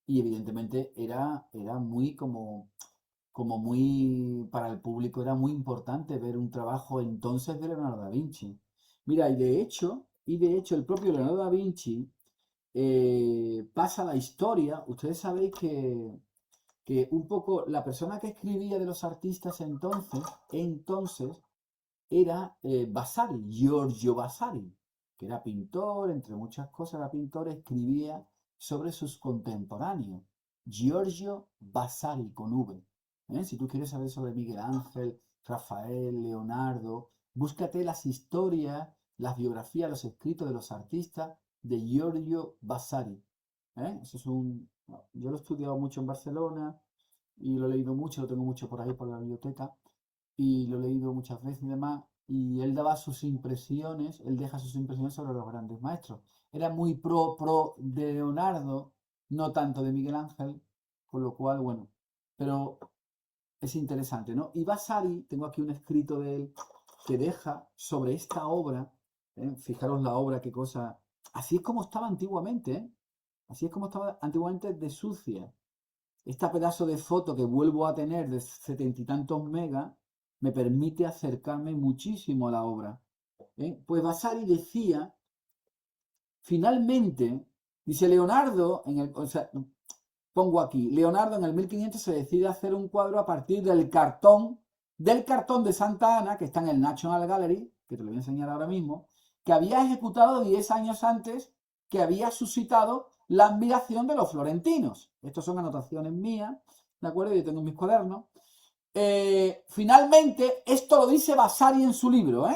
y evidentemente era muy como muy, para el público era muy importante ver un trabajo entonces de Leonardo da Vinci. Mira, y de hecho el propio Leonardo da Vinci pasa la historia. Ustedes sabéis que un poco la persona que escribía de los artistas entonces era Vasari, Giorgio Vasari, que era pintor, entre muchas cosas era pintor, escribía sobre sus contemporáneos. Giorgio Vasari con V. Si tú quieres saber sobre Miguel Ángel, Rafael, Leonardo, búscate las historias, las biografías, los escritos de los artistas de Giorgio Vasari. Eso es yo lo he estudiado mucho en Barcelona y lo he leído mucho, lo tengo mucho por ahí por la biblioteca y lo he leído muchas veces y demás, y él daba sus impresiones, él deja sus impresiones sobre los grandes maestros. Era muy pro de Leonardo, no tanto de Miguel Ángel, con lo cual, bueno, pero es interesante, ¿no? Y Vasari, tengo aquí un escrito de él que deja sobre esta obra, fijaros la obra, qué cosa, así es como estaba antiguamente, ¿eh? Así es como estaba antiguamente de sucia. Este pedazo de foto que vuelvo a tener de 70 y tantos megas me permite acercarme muchísimo a la obra. Pues Vasari decía, finalmente, dice Leonardo, o sea, pongo aquí, Leonardo en el 1500 se decide hacer un cuadro a partir del cartón de Santa Ana, que está en el National Gallery, que te lo voy a enseñar ahora mismo, que había ejecutado 10 años antes, que había suscitado la admiración de los florentinos. Estas son anotaciones mías, ¿de acuerdo? Yo tengo mis cuadernos. Finalmente, esto lo dice Vasari en su libro,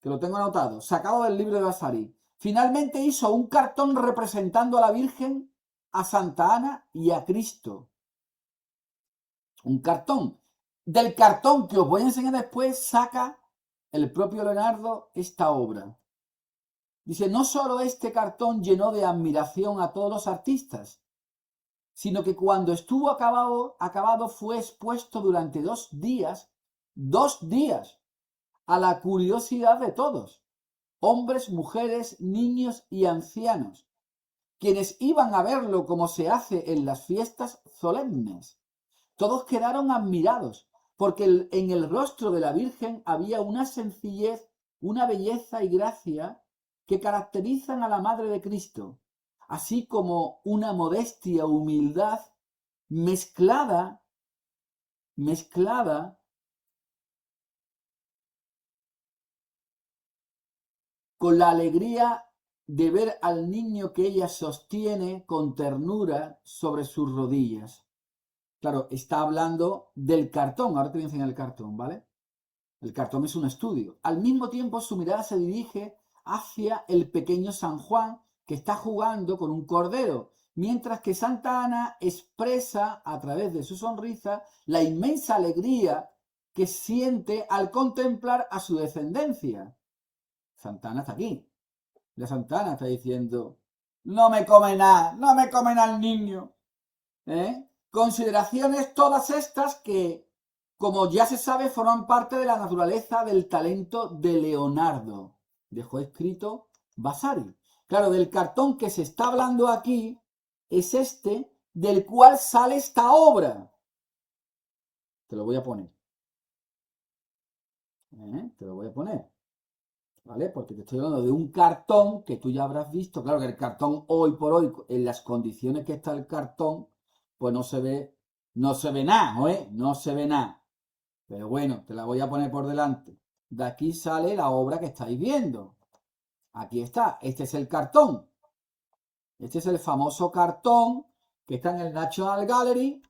que lo tengo anotado, sacado del libro de Vasari. Finalmente hizo un cartón representando a la Virgen, a Santa Ana y a Cristo. Un cartón. Del cartón que os voy a enseñar después, saca el propio Leonardo esta obra. Dice, no solo este cartón llenó de admiración a todos los artistas, sino que cuando estuvo acabado fue expuesto durante 2 días, a la curiosidad de todos, hombres, mujeres, niños y ancianos, quienes iban a verlo como se hace en las fiestas solemnes. Todos quedaron admirados, porque en el rostro de la Virgen había una sencillez, una belleza y gracia que caracterizan a la Madre de Cristo, así como una modestia, humildad mezclada con la alegría de ver al niño que ella sostiene con ternura sobre sus rodillas. Claro, está hablando del cartón. Ahora te voy a enseñar el cartón, ¿vale? El cartón es un estudio. Al mismo tiempo, su mirada se dirige hacia el pequeño San Juan, que está jugando con un cordero, mientras que Santa Ana expresa a través de su sonrisa la inmensa alegría que siente al contemplar a su descendencia. Santa Ana está aquí. La Santa Ana está diciendo, no me come nada el niño. Consideraciones todas estas que, como ya se sabe, forman parte de la naturaleza del talento de Leonardo. Dejó escrito Vasari. Claro, del cartón que se está hablando aquí es este del cual sale esta obra. Te lo voy a poner. Te lo voy a poner. ¿Vale? Porque te estoy hablando de un cartón que tú ya habrás visto. Claro que el cartón hoy por hoy, en las condiciones que está el cartón, pues no se ve nada, ¿eh? No se ve nada. Pero bueno, te la voy a poner por delante. De aquí sale la obra que estáis viendo. Aquí está. Este es el cartón. Este es el famoso cartón que está en el National Gallery,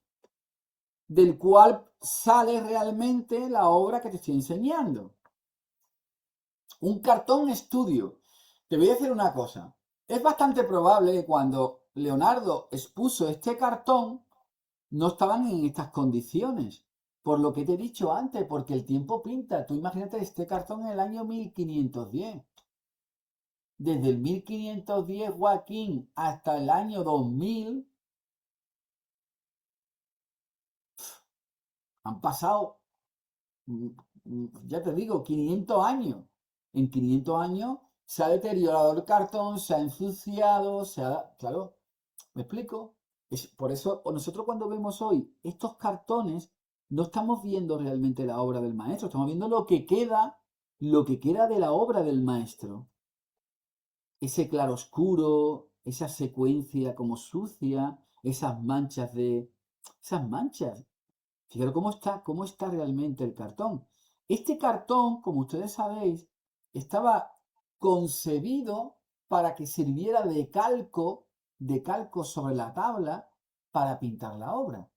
del cual sale realmente la obra que te estoy enseñando. Un cartón estudio. Te voy a decir una cosa. Es bastante probable que cuando Leonardo expuso este cartón no estaban en estas condiciones. Por lo que te he dicho antes, porque el tiempo pinta. Tú imagínate este cartón en el año 1510. Desde el 1510, Joaquín, hasta el año 2000, han pasado, ya te digo, 500 años. En 500 años se ha deteriorado el cartón, se ha ensuciado, Claro, ¿me explico? Por eso nosotros cuando vemos hoy estos cartones, no estamos viendo realmente la obra del maestro, estamos viendo lo que queda de la obra del maestro. Ese claroscuro, esa secuencia como sucia, esas manchas de... Esas manchas. Fijaros cómo está realmente el cartón. Este cartón, como ustedes sabéis, estaba concebido para que sirviera de calco sobre la tabla para pintar la obra.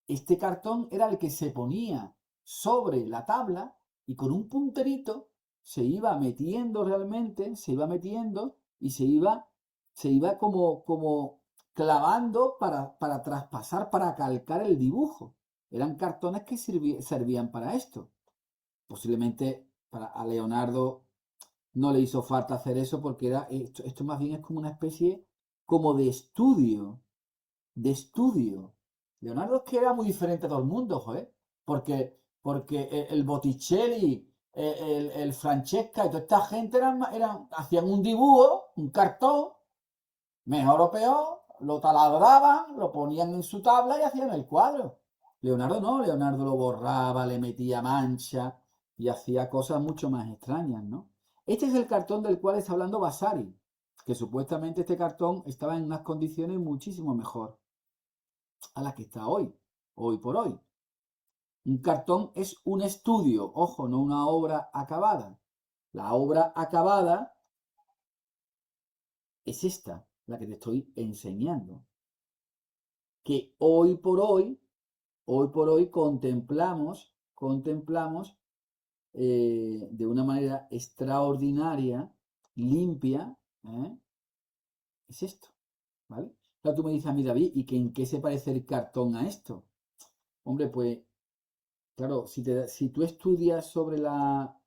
Este cartón era el que se ponía sobre la tabla y con un punterito se iba metiendo realmente, se iba metiendo y se iba como clavando para traspasar, para calcar el dibujo. Eran cartones que servían para esto. Posiblemente a Leonardo no le hizo falta hacer eso porque esto más bien es como una especie como de estudio. Leonardo es que era muy diferente a todo el mundo, joder, porque el Botticelli, el Francesca y toda esta gente hacían un dibujo, un cartón, mejor o peor, lo taladraban, lo ponían en su tabla y hacían el cuadro. Leonardo no, Leonardo lo borraba, le metía mancha y hacía cosas mucho más extrañas, ¿no? Este es el cartón del cual está hablando Vasari, que supuestamente este cartón estaba en unas condiciones muchísimo mejor a las que está hoy por hoy. Un cartón es un estudio, ojo, no una obra acabada. La obra acabada es esta, la que te estoy enseñando. Que hoy por hoy contemplamos de una manera extraordinaria, limpia, ¿eh? Es esto, ¿vale? Claro, tú me dices a mí, David, ¿y en qué se parece el cartón a esto? Hombre, pues, claro, si tú estudias sobre la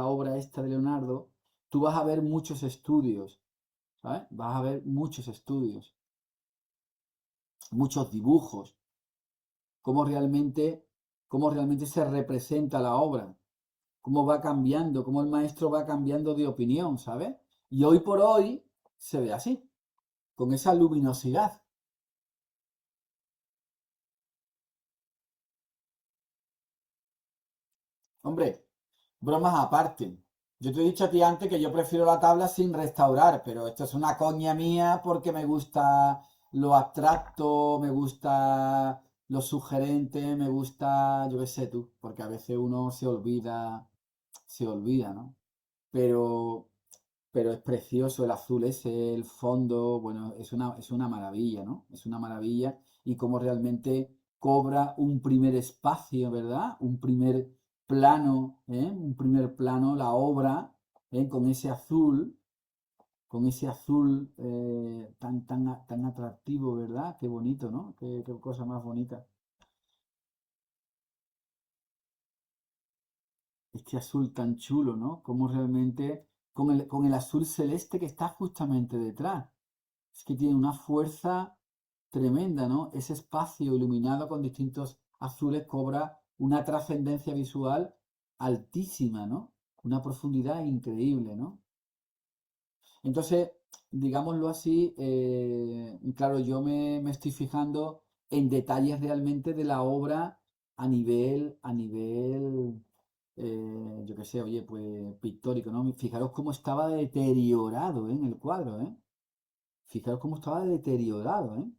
obra esta de Leonardo, tú vas a ver muchos estudios, ¿sabes? Vas a ver muchos estudios, muchos dibujos, cómo realmente, cómo realmente se representa la obra, cómo va cambiando, cómo el maestro va cambiando de opinión, ¿sabes? Y hoy por hoy se ve así, con esa luminosidad. Hombre, bromas aparte. Yo te he dicho a ti antes que yo prefiero la tabla sin restaurar, pero esto es una coña mía porque me gusta lo abstracto, me gusta lo sugerente, me gusta, yo qué sé tú, porque a veces uno se olvida, ¿no? Pero pero es precioso el azul ese, el fondo, bueno, es una maravilla, ¿no? Es una maravilla y cómo realmente cobra un primer espacio, ¿verdad? Un primer plano, ¿eh? Un primer plano, la obra, ¿eh? Con ese azul tan atractivo, ¿verdad? Qué bonito, ¿no? Qué cosa más bonita. Este azul tan chulo, ¿no? Como realmente, con el azul celeste que está justamente detrás. Es que tiene una fuerza tremenda, ¿no? Ese espacio iluminado con distintos azules cobra una trascendencia visual altísima, ¿no? Una profundidad increíble, ¿no? Entonces, digámoslo así, claro, me estoy fijando en detalles realmente de la obra yo qué sé, oye, pues pictórico, ¿no? Fijaros cómo estaba deteriorado, en el cuadro, ¿eh? Fijaros cómo estaba deteriorado, ¿eh?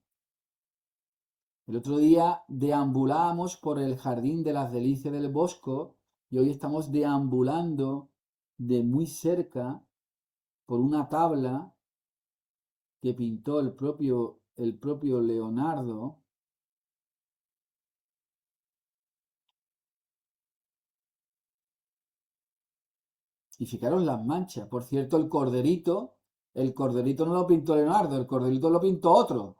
El otro día deambulábamos por el Jardín de las Delicias del Bosco y hoy estamos deambulando de muy cerca por una tabla que pintó el propio Leonardo. Y fijaros las manchas. Por cierto, el corderito no lo pintó Leonardo, el corderito lo pintó otro.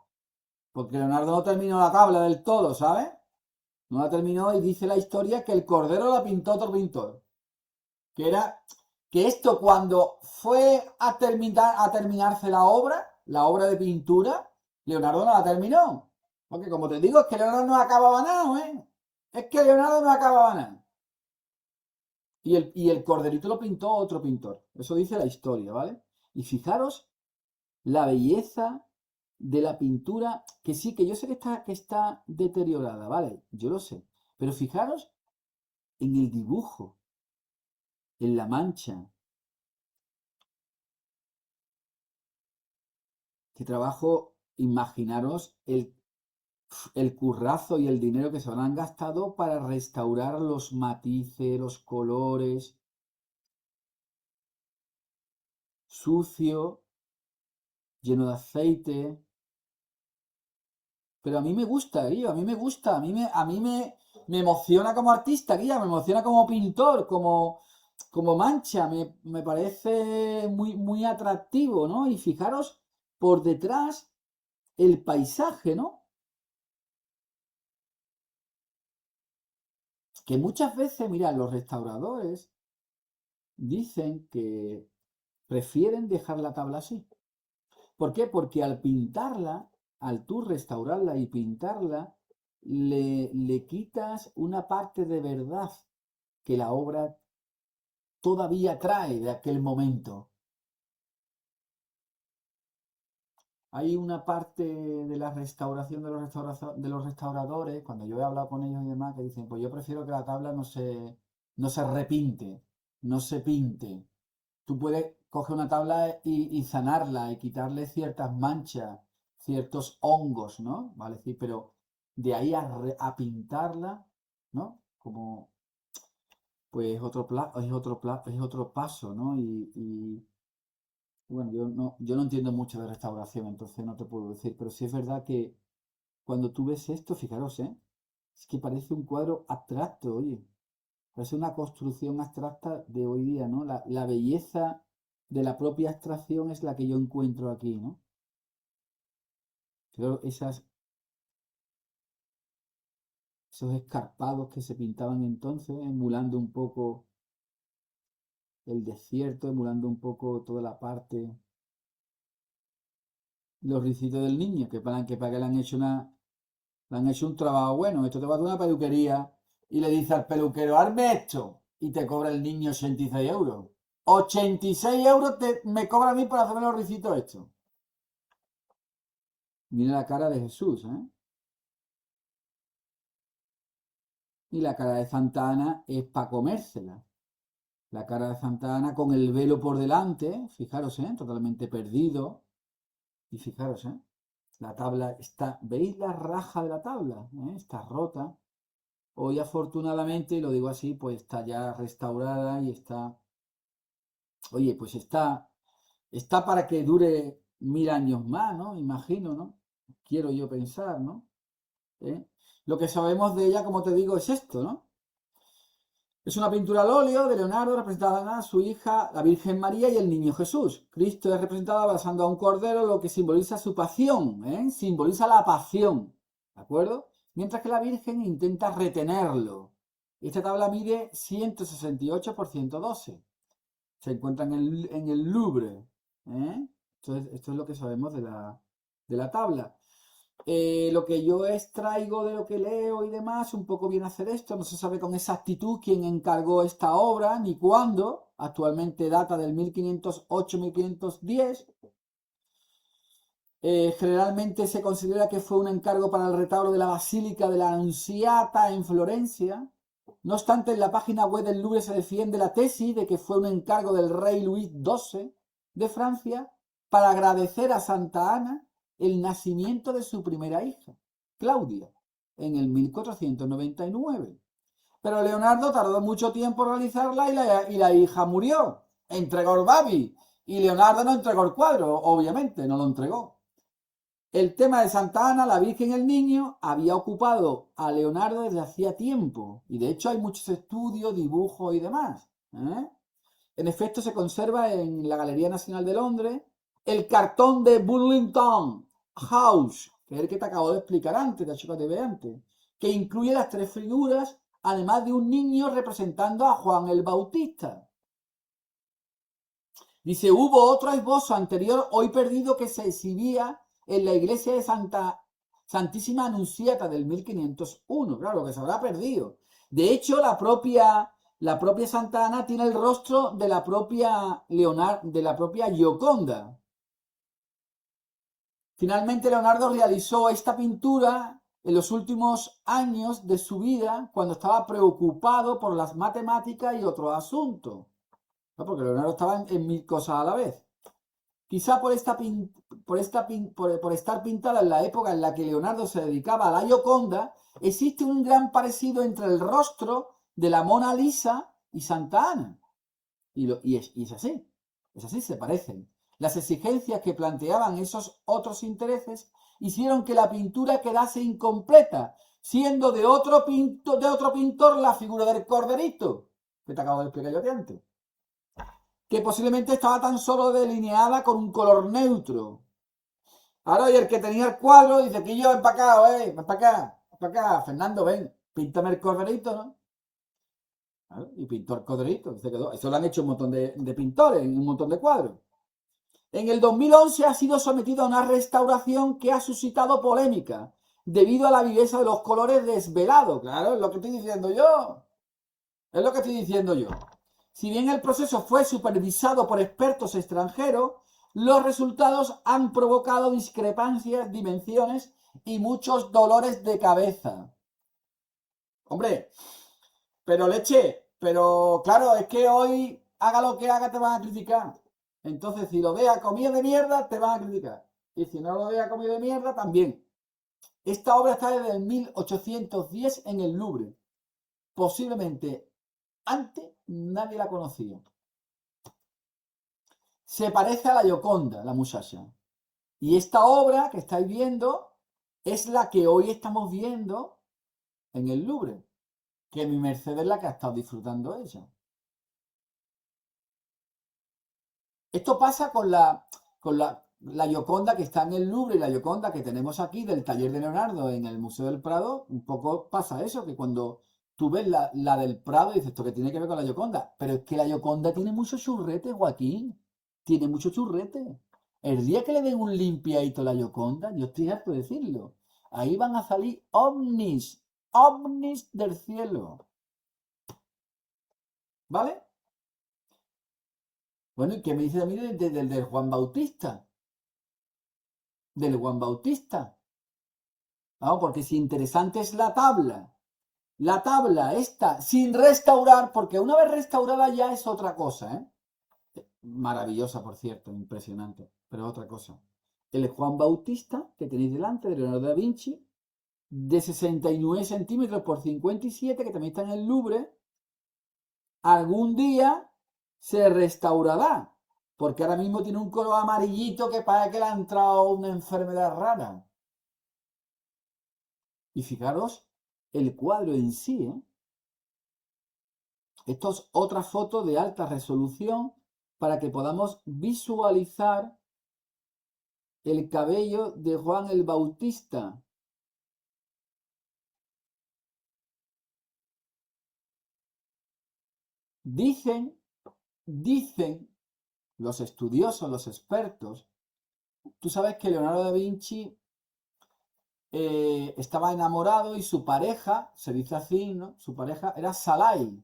Porque Leonardo no terminó la tabla del todo, ¿sabes? No la terminó y dice la historia que el cordero la pintó otro pintor. Que era que esto cuando fue a terminarse la obra de pintura, Leonardo no la terminó. Porque como te digo, es que Leonardo no acababa nada, ¿eh? Es que Leonardo no acababa nada. Y el corderito lo pintó otro pintor. Eso dice la historia, ¿vale? Y fijaros la belleza de la pintura, que sí, que yo sé que está deteriorada, ¿vale? Yo lo sé. Pero fijaros en el dibujo, en la mancha. Qué trabajo, imaginaros el currazo y el dinero que se habrán gastado para restaurar los matices, los colores, sucio, lleno de aceite. Pero a mí me gusta, Guillo, a mí me gusta, a mí me emociona como artista, Guilla, me emociona como pintor, como mancha, me parece muy, muy atractivo, ¿no? Y fijaros por detrás el paisaje, ¿no? Que muchas veces, mira, los restauradores dicen que prefieren dejar la tabla así. ¿Por qué? Porque al pintarla, al tú restaurarla y pintarla, le quitas una parte de verdad que la obra todavía trae de aquel momento. Hay una parte de la restauración de los restauradores, cuando yo he hablado con ellos y demás, que dicen, pues yo prefiero que la tabla no se repinte, no se pinte. Tú puedes coger una tabla y sanarla y quitarle ciertas manchas, ciertos hongos, ¿no? ¿Vale? Sí, pero de ahí a pintarla, ¿no? Como, pues es otro paso, ¿no? Y bueno, yo no entiendo mucho de restauración, entonces no te puedo decir, pero sí es verdad que cuando tú ves esto, fijaros, ¿eh? Es que parece un cuadro abstracto, oye. Parece una construcción abstracta de hoy día, ¿no? La belleza de la propia abstracción es la que yo encuentro aquí, ¿no? Creo esos escarpados que se pintaban entonces, emulando un poco el desierto, emulando un poco toda la parte, los ricitos del niño, que para que le han hecho un trabajo bueno. Esto te va a dar una peluquería y le dice al peluquero, hazme esto, y te cobra el niño 86 euros. 86 euros me cobra a mí por hacerme los ricitos estos. Mira la cara de Jesús, ¿eh? Y la cara de Santa Ana es para comérsela. La cara de Santa Ana con el velo por delante, fijaros, ¿eh? Totalmente perdido. Y fijaros, ¿eh? La tabla está, ¿veis la raja de la tabla? Está rota. Hoy afortunadamente, y lo digo así, pues está ya restaurada y está, oye, pues está para que dure 1000 años más, ¿no? Imagino, ¿no? Quiero yo pensar, ¿no? ¿Eh? Lo que sabemos de ella, como te digo, es esto, ¿no? Es una pintura al óleo de Leonardo representada a su hija, la Virgen María y el Niño Jesús. Cristo es representado abrazando a un cordero, lo que simboliza su pasión, ¿eh? Simboliza la pasión, ¿de acuerdo? Mientras que la Virgen intenta retenerlo. Esta tabla mide 168 por 112. Se encuentra en el Louvre, ¿eh? Entonces, esto es lo que sabemos de la tabla. Lo que yo extraigo de lo que leo y demás, un poco viene a hacer esto. No se sabe con exactitud quién encargó esta obra ni cuándo. Actualmente data del 1508-1510. Generalmente se considera que fue un encargo para el retablo de la Basílica de la Anunciata en Florencia. No obstante, en la página web del Louvre se defiende la tesis de que fue un encargo del rey Luis XII de Francia para agradecer a Santa Ana el nacimiento de su primera hija, Claudia, en el 1499. Pero Leonardo tardó mucho tiempo en realizarla y la hija murió. Entregó el babi. Y Leonardo no entregó el cuadro, obviamente, no lo entregó. El tema de Santa Ana, la Virgen y el Niño, había ocupado a Leonardo desde hacía tiempo. Y de hecho hay muchos estudios, dibujos y demás. ¿Eh? En efecto, se conserva en la Galería Nacional de Londres el cartón de Burlington House, que es el que te acabo de explicar antes, de hecho que te ve antes, que incluye las tres figuras, además de un niño representando a Juan el Bautista. Dice, hubo otro esbozo anterior, hoy perdido, que se exhibía en la iglesia de Santísima Anunciata del 1501. Claro, que se habrá perdido. De hecho, la propia Santa Ana tiene el rostro de la propia de la propia Gioconda. Finalmente, Leonardo realizó esta pintura en los últimos años de su vida, cuando estaba preocupado por las matemáticas y otros asuntos. ¿No? Porque Leonardo estaba en mil cosas a la vez. Quizá por estar pintada en la época en la que Leonardo se dedicaba a la Gioconda, existe un gran parecido entre el rostro de la Mona Lisa y Santa Ana. Y es así, se parecen. Las exigencias que planteaban esos otros intereses hicieron que la pintura quedase incompleta, siendo de otro pintor la figura del corderito, que te acabo de explicar yo antes, que posiblemente estaba tan solo delineada con un color neutro. Ahora, y el que tenía el cuadro dice que yo ven para acá, ven para acá, Fernando, ven, píntame el corderito, ¿no? ¿Vale? Y pintó el corderito, se quedó. Eso lo han hecho un montón de pintores en un montón de cuadros. En el 2011 ha sido sometido a una restauración que ha suscitado polémica debido a la viveza de los colores desvelados. Claro, es lo que estoy diciendo yo. Es lo que estoy diciendo yo. Si bien el proceso fue supervisado por expertos extranjeros, los resultados han provocado discrepancias, dimensiones y muchos dolores de cabeza. Hombre, pero leche, pero claro, es que hoy haga lo que haga te van a criticar. Entonces, si lo vea comido de mierda, te van a criticar. Y si no lo vea comido de mierda, también. Esta obra está desde el 1810 en el Louvre. Posiblemente antes nadie la conocía. Se parece a la Gioconda, la muchacha. Y esta obra que estáis viendo es la que hoy estamos viendo en el Louvre. Que mi merced es la que ha estado disfrutando ella. Esto pasa con la Gioconda que está en el Louvre y la Gioconda que tenemos aquí del taller de Leonardo en el Museo del Prado. Un poco pasa eso, que cuando tú ves la del Prado dices, esto que tiene que ver con la Gioconda. Pero es que la Gioconda tiene muchos churretes, Joaquín. Tiene muchos churretes. El día que le den un limpiadito a la Gioconda, yo estoy harto de decirlo, ahí van a salir ovnis, ovnis del cielo. ¿Vale? Bueno, ¿y qué me dice a mí del Juan Bautista? Del Juan Bautista. Vamos, porque si interesante es la tabla esta, sin restaurar, porque una vez restaurada ya es otra cosa, ¿eh? Maravillosa, por cierto, impresionante, pero otra cosa. El Juan Bautista que tenéis delante de Leonardo da Vinci, de 69 centímetros por 57, que también está en el Louvre, algún día se restaurará, porque ahora mismo tiene un color amarillito que parece que le ha entrado una enfermedad rara. Y fijaros el cuadro en sí, ¿eh? Esto es otra foto de alta resolución para que podamos visualizar el cabello de Juan el Bautista. Dicen los estudiosos, los expertos, tú sabes que Leonardo da Vinci estaba enamorado y su pareja, se dice así, ¿no? Su pareja era Salai.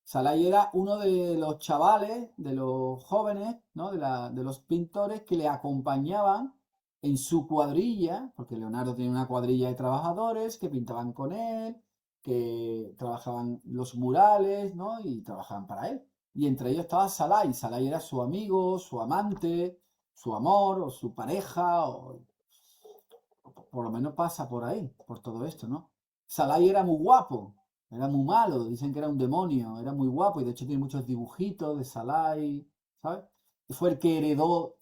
Salai era uno de los chavales, de los jóvenes, ¿no? De los pintores que le acompañaban en su cuadrilla, porque Leonardo tenía una cuadrilla de trabajadores que pintaban con él, que trabajaban los murales, ¿no? Y trabajaban para él. Y entre ellos estaba Salai. Salai era su amigo, su amante, su amor, o su pareja, o por lo menos pasa por ahí, por todo esto, ¿no? Salai era muy guapo, era muy malo, dicen que era un demonio, era muy guapo y de hecho tiene muchos dibujitos de Salai, ¿sabes? fue el que heredó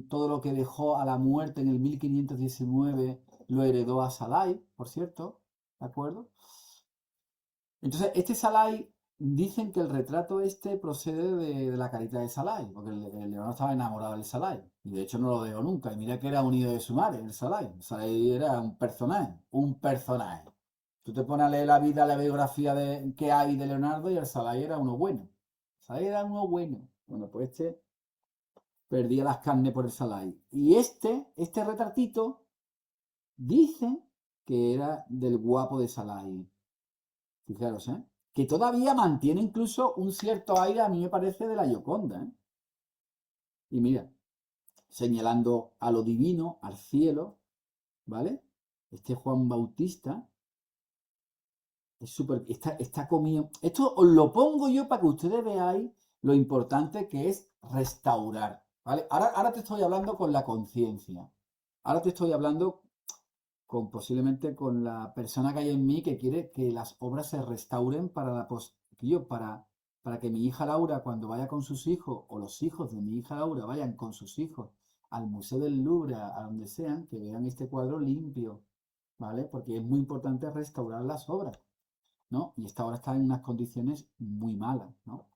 todo lo que dejó a la muerte en el 1519, lo heredó a Salai, por cierto, ¿de acuerdo? Entonces, este Salai, dicen que el retrato este procede de la carita de Salai, porque el Leonardo estaba enamorado del Salai, y de hecho no lo dejó nunca, y mira que era unido de su madre, el Salai. El Salai era un personaje, un personaje. Tú te pones a leer la vida, la biografía que hay de Leonardo y el Salai era uno bueno. El Salai era uno bueno. Bueno, pues este perdía las carnes por el Salai. Y este retratito, dicen que era del guapo de Salai. Fijaros, ¿eh? Que todavía mantiene incluso un cierto aire, a mí me parece, de la Gioconda, ¿eh? Y mira, señalando a lo divino, al cielo, ¿vale? Este Juan Bautista es súper, está comido. Esto os lo pongo yo para que ustedes veáis lo importante que es restaurar, ¿vale? Ahora te estoy hablando con la conciencia. Ahora te estoy hablando posiblemente con la persona que hay en mí que quiere que las obras se restauren para que mi hija Laura, cuando vaya con sus hijos, o los hijos de mi hija Laura vayan con sus hijos al Museo del Louvre, a donde sean, que vean este cuadro limpio, ¿vale? Porque es muy importante restaurar las obras, ¿no? Y esta obra está en unas condiciones muy malas, ¿no?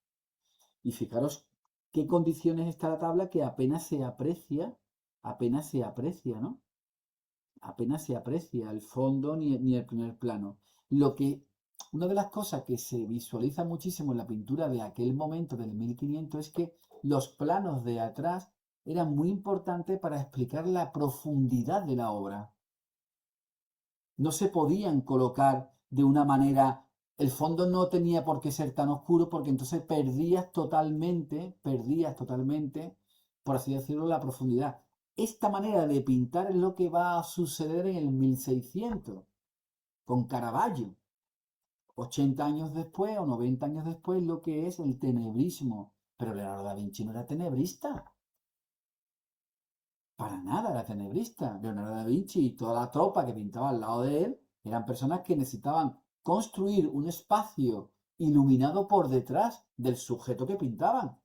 Y fijaros qué condiciones está la tabla que apenas se aprecia, ¿no? Apenas se aprecia el fondo ni el primer plano. Una de las cosas que se visualiza muchísimo en la pintura de aquel momento del 1500 es que los planos de atrás eran muy importantes para explicar la profundidad de la obra. No se podían colocar de una manera, el fondo no tenía por qué ser tan oscuro porque entonces perdías totalmente, por así decirlo, la profundidad. Esta manera de pintar es lo que va a suceder en el 1600 con Caravaggio. 80 años después o 90 años después lo que es el tenebrismo. Pero Leonardo da Vinci no era tenebrista. Para nada era tenebrista. Leonardo da Vinci y toda la tropa que pintaba al lado de él eran personas que necesitaban construir un espacio iluminado por detrás del sujeto que pintaban.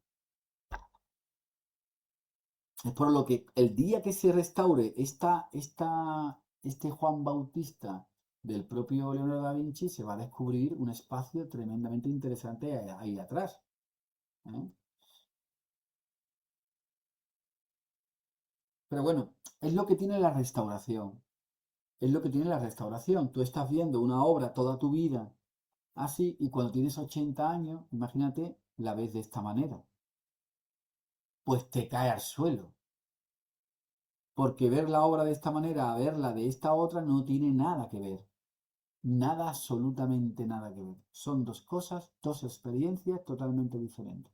Es por lo que el día que se restaure este Juan Bautista del propio Leonardo da Vinci, se va a descubrir un espacio tremendamente interesante ahí atrás, ¿eh? Pero bueno, es lo que tiene la restauración. Es lo que tiene la restauración. Tú estás viendo una obra toda tu vida así y cuando tienes 80 años, imagínate, la ves de esta manera. Pues te cae al suelo. Porque ver la obra de esta manera a verla de esta otra no tiene nada que ver. Nada, absolutamente nada que ver. Son dos cosas, dos experiencias totalmente diferentes.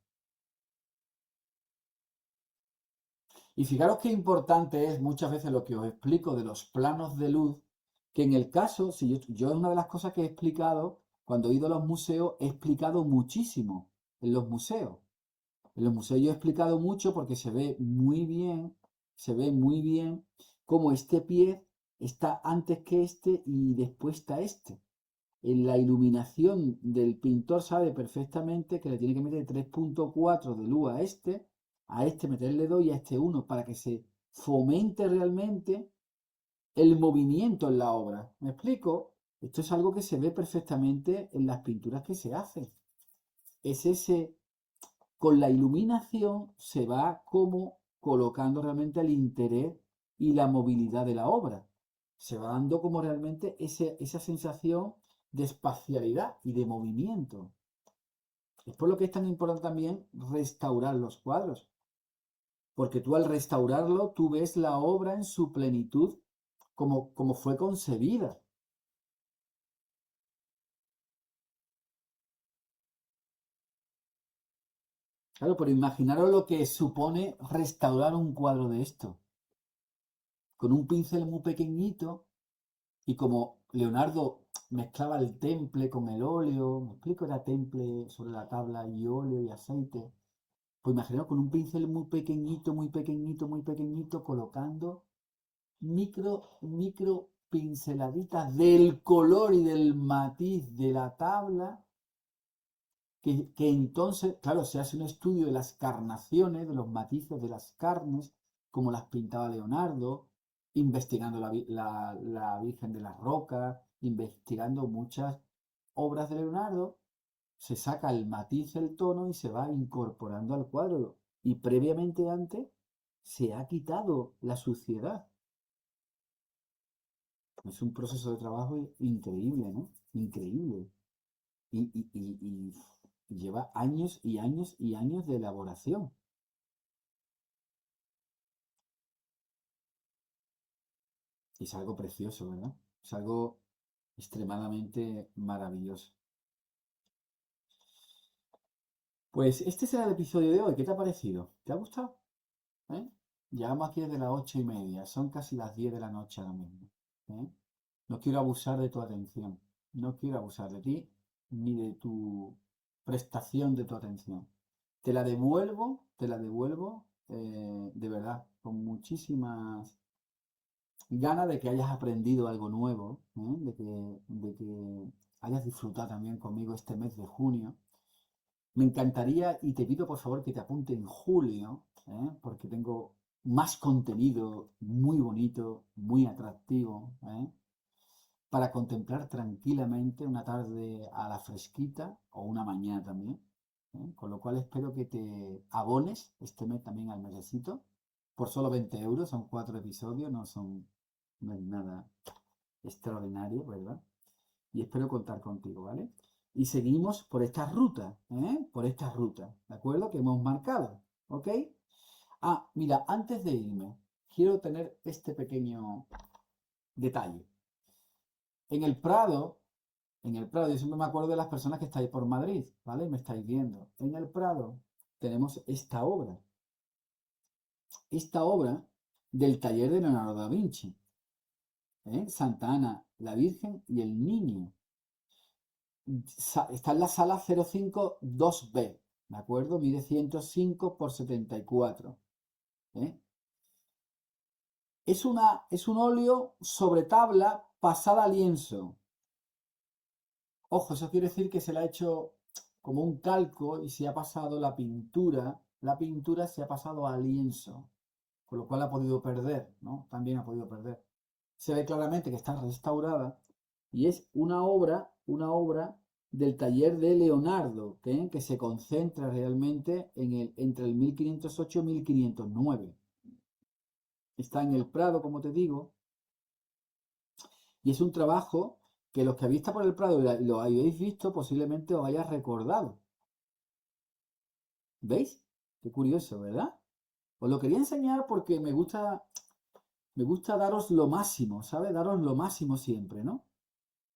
Y fijaros qué importante es muchas veces lo que os explico de los planos de luz, que en el caso, si yo es una de las cosas que he explicado, cuando he ido a los museos, he explicado muchísimo en los museos. En los museos yo he explicado mucho porque se ve muy bien cómo este pie está antes que este y después está este. En la iluminación del pintor sabe perfectamente que le tiene que meter 3,4 de luz a este meterle 2 y a este 1 para que se fomente realmente el movimiento en la obra. ¿Me explico? Esto es algo que se ve perfectamente en las pinturas que se hacen. Es ese, con la iluminación se va como colocando realmente el interés y la movilidad de la obra. Se va dando como realmente esa sensación de espacialidad y de movimiento. Es por lo que es tan importante también restaurar los cuadros, porque tú al restaurarlo, tú ves la obra en su plenitud como fue concebida. Claro, pero imaginaros lo que supone restaurar un cuadro de esto, con un pincel muy pequeñito y como Leonardo mezclaba el temple con el óleo, me explico, era temple sobre la tabla y óleo y aceite. Pues imaginaos con un pincel muy pequeñito, muy pequeñito, muy pequeñito, colocando micro pinceladitas del color y del matiz de la tabla que entonces, claro, se hace un estudio de las carnaciones, de los matices de las carnes, como las pintaba Leonardo, investigando la Virgen de las Rocas, investigando muchas obras de Leonardo, se saca el matiz, el tono y se va incorporando al cuadro. Y previamente antes se ha quitado la suciedad. Es un proceso de trabajo increíble, ¿no? Increíble. Y lleva años y años y años de elaboración. Y es algo precioso, ¿verdad? Es algo extremadamente maravilloso. Pues este será el episodio de hoy. ¿Qué te ha parecido? ¿Te ha gustado? ¿Eh? Llevamos aquí desde las 8:30. Son casi las 10 de la noche ahora mismo. ¿Eh? No quiero abusar de tu atención. No quiero abusar de ti ni de tu prestación de tu atención. Te la devuelvo de verdad, con muchísimas ganas de que hayas aprendido algo nuevo, ¿eh? De que hayas disfrutado también conmigo este mes de junio. Me encantaría y te pido por favor que te apunte en julio, porque tengo más contenido muy bonito, muy atractivo, para contemplar tranquilamente una tarde a la fresquita o una mañana también. Con lo cual espero que te abones este mes también al mesecito por solo 20 euros, son 4 episodios, no es nada extraordinario, ¿verdad? Y espero contar contigo, ¿vale? Y seguimos por esta ruta, Por esta ruta, ¿de acuerdo? Que hemos marcado, ¿ok? Ah, mira, antes de irme, quiero tener este pequeño detalle. En el Prado, yo siempre me acuerdo de las personas que estáis por Madrid, ¿vale? Me estáis viendo. En el Prado tenemos esta obra del taller de Leonardo da Vinci, Santa Ana, la Virgen y el Niño. Está en la sala 052B, ¿de acuerdo? Mide 105 por 74. ¿Eh? Es un óleo sobre tabla pasada a lienzo. Ojo, eso quiere decir que se le ha hecho como un calco y se ha pasado la pintura se ha pasado a lienzo, con lo cual ha podido perder, ¿no? También ha podido perder. Se ve claramente que está restaurada y es una obra del taller de Leonardo, que se concentra realmente entre el 1508 y 1509. Está en el Prado, como te digo, y es un trabajo que los que habéis estado por el Prado y lo habéis visto posiblemente os hayáis recordado. ¿Veis? Qué curioso, ¿verdad? Os lo quería enseñar porque me gusta daros lo máximo, ¿sabes? Daros lo máximo siempre, ¿no?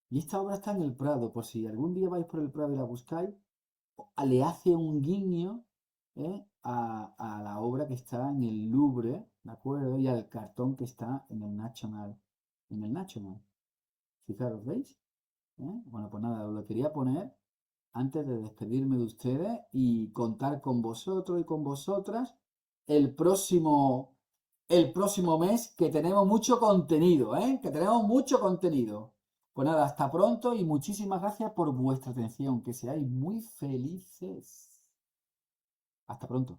Y esta obra está en el Prado, por si algún día vais por el Prado y la buscáis, le hace un guiño, a la obra que está en el Louvre, ¿de acuerdo? Y al cartón que está en el National. En el National. Fijaros, ¿veis? Bueno, pues nada, os lo quería poner antes de despedirme de ustedes y contar con vosotros y con vosotras el próximo, el próximo mes, que tenemos mucho contenido, Que tenemos mucho contenido. Pues nada, hasta pronto y muchísimas gracias por vuestra atención. Que seáis muy felices. Hasta pronto.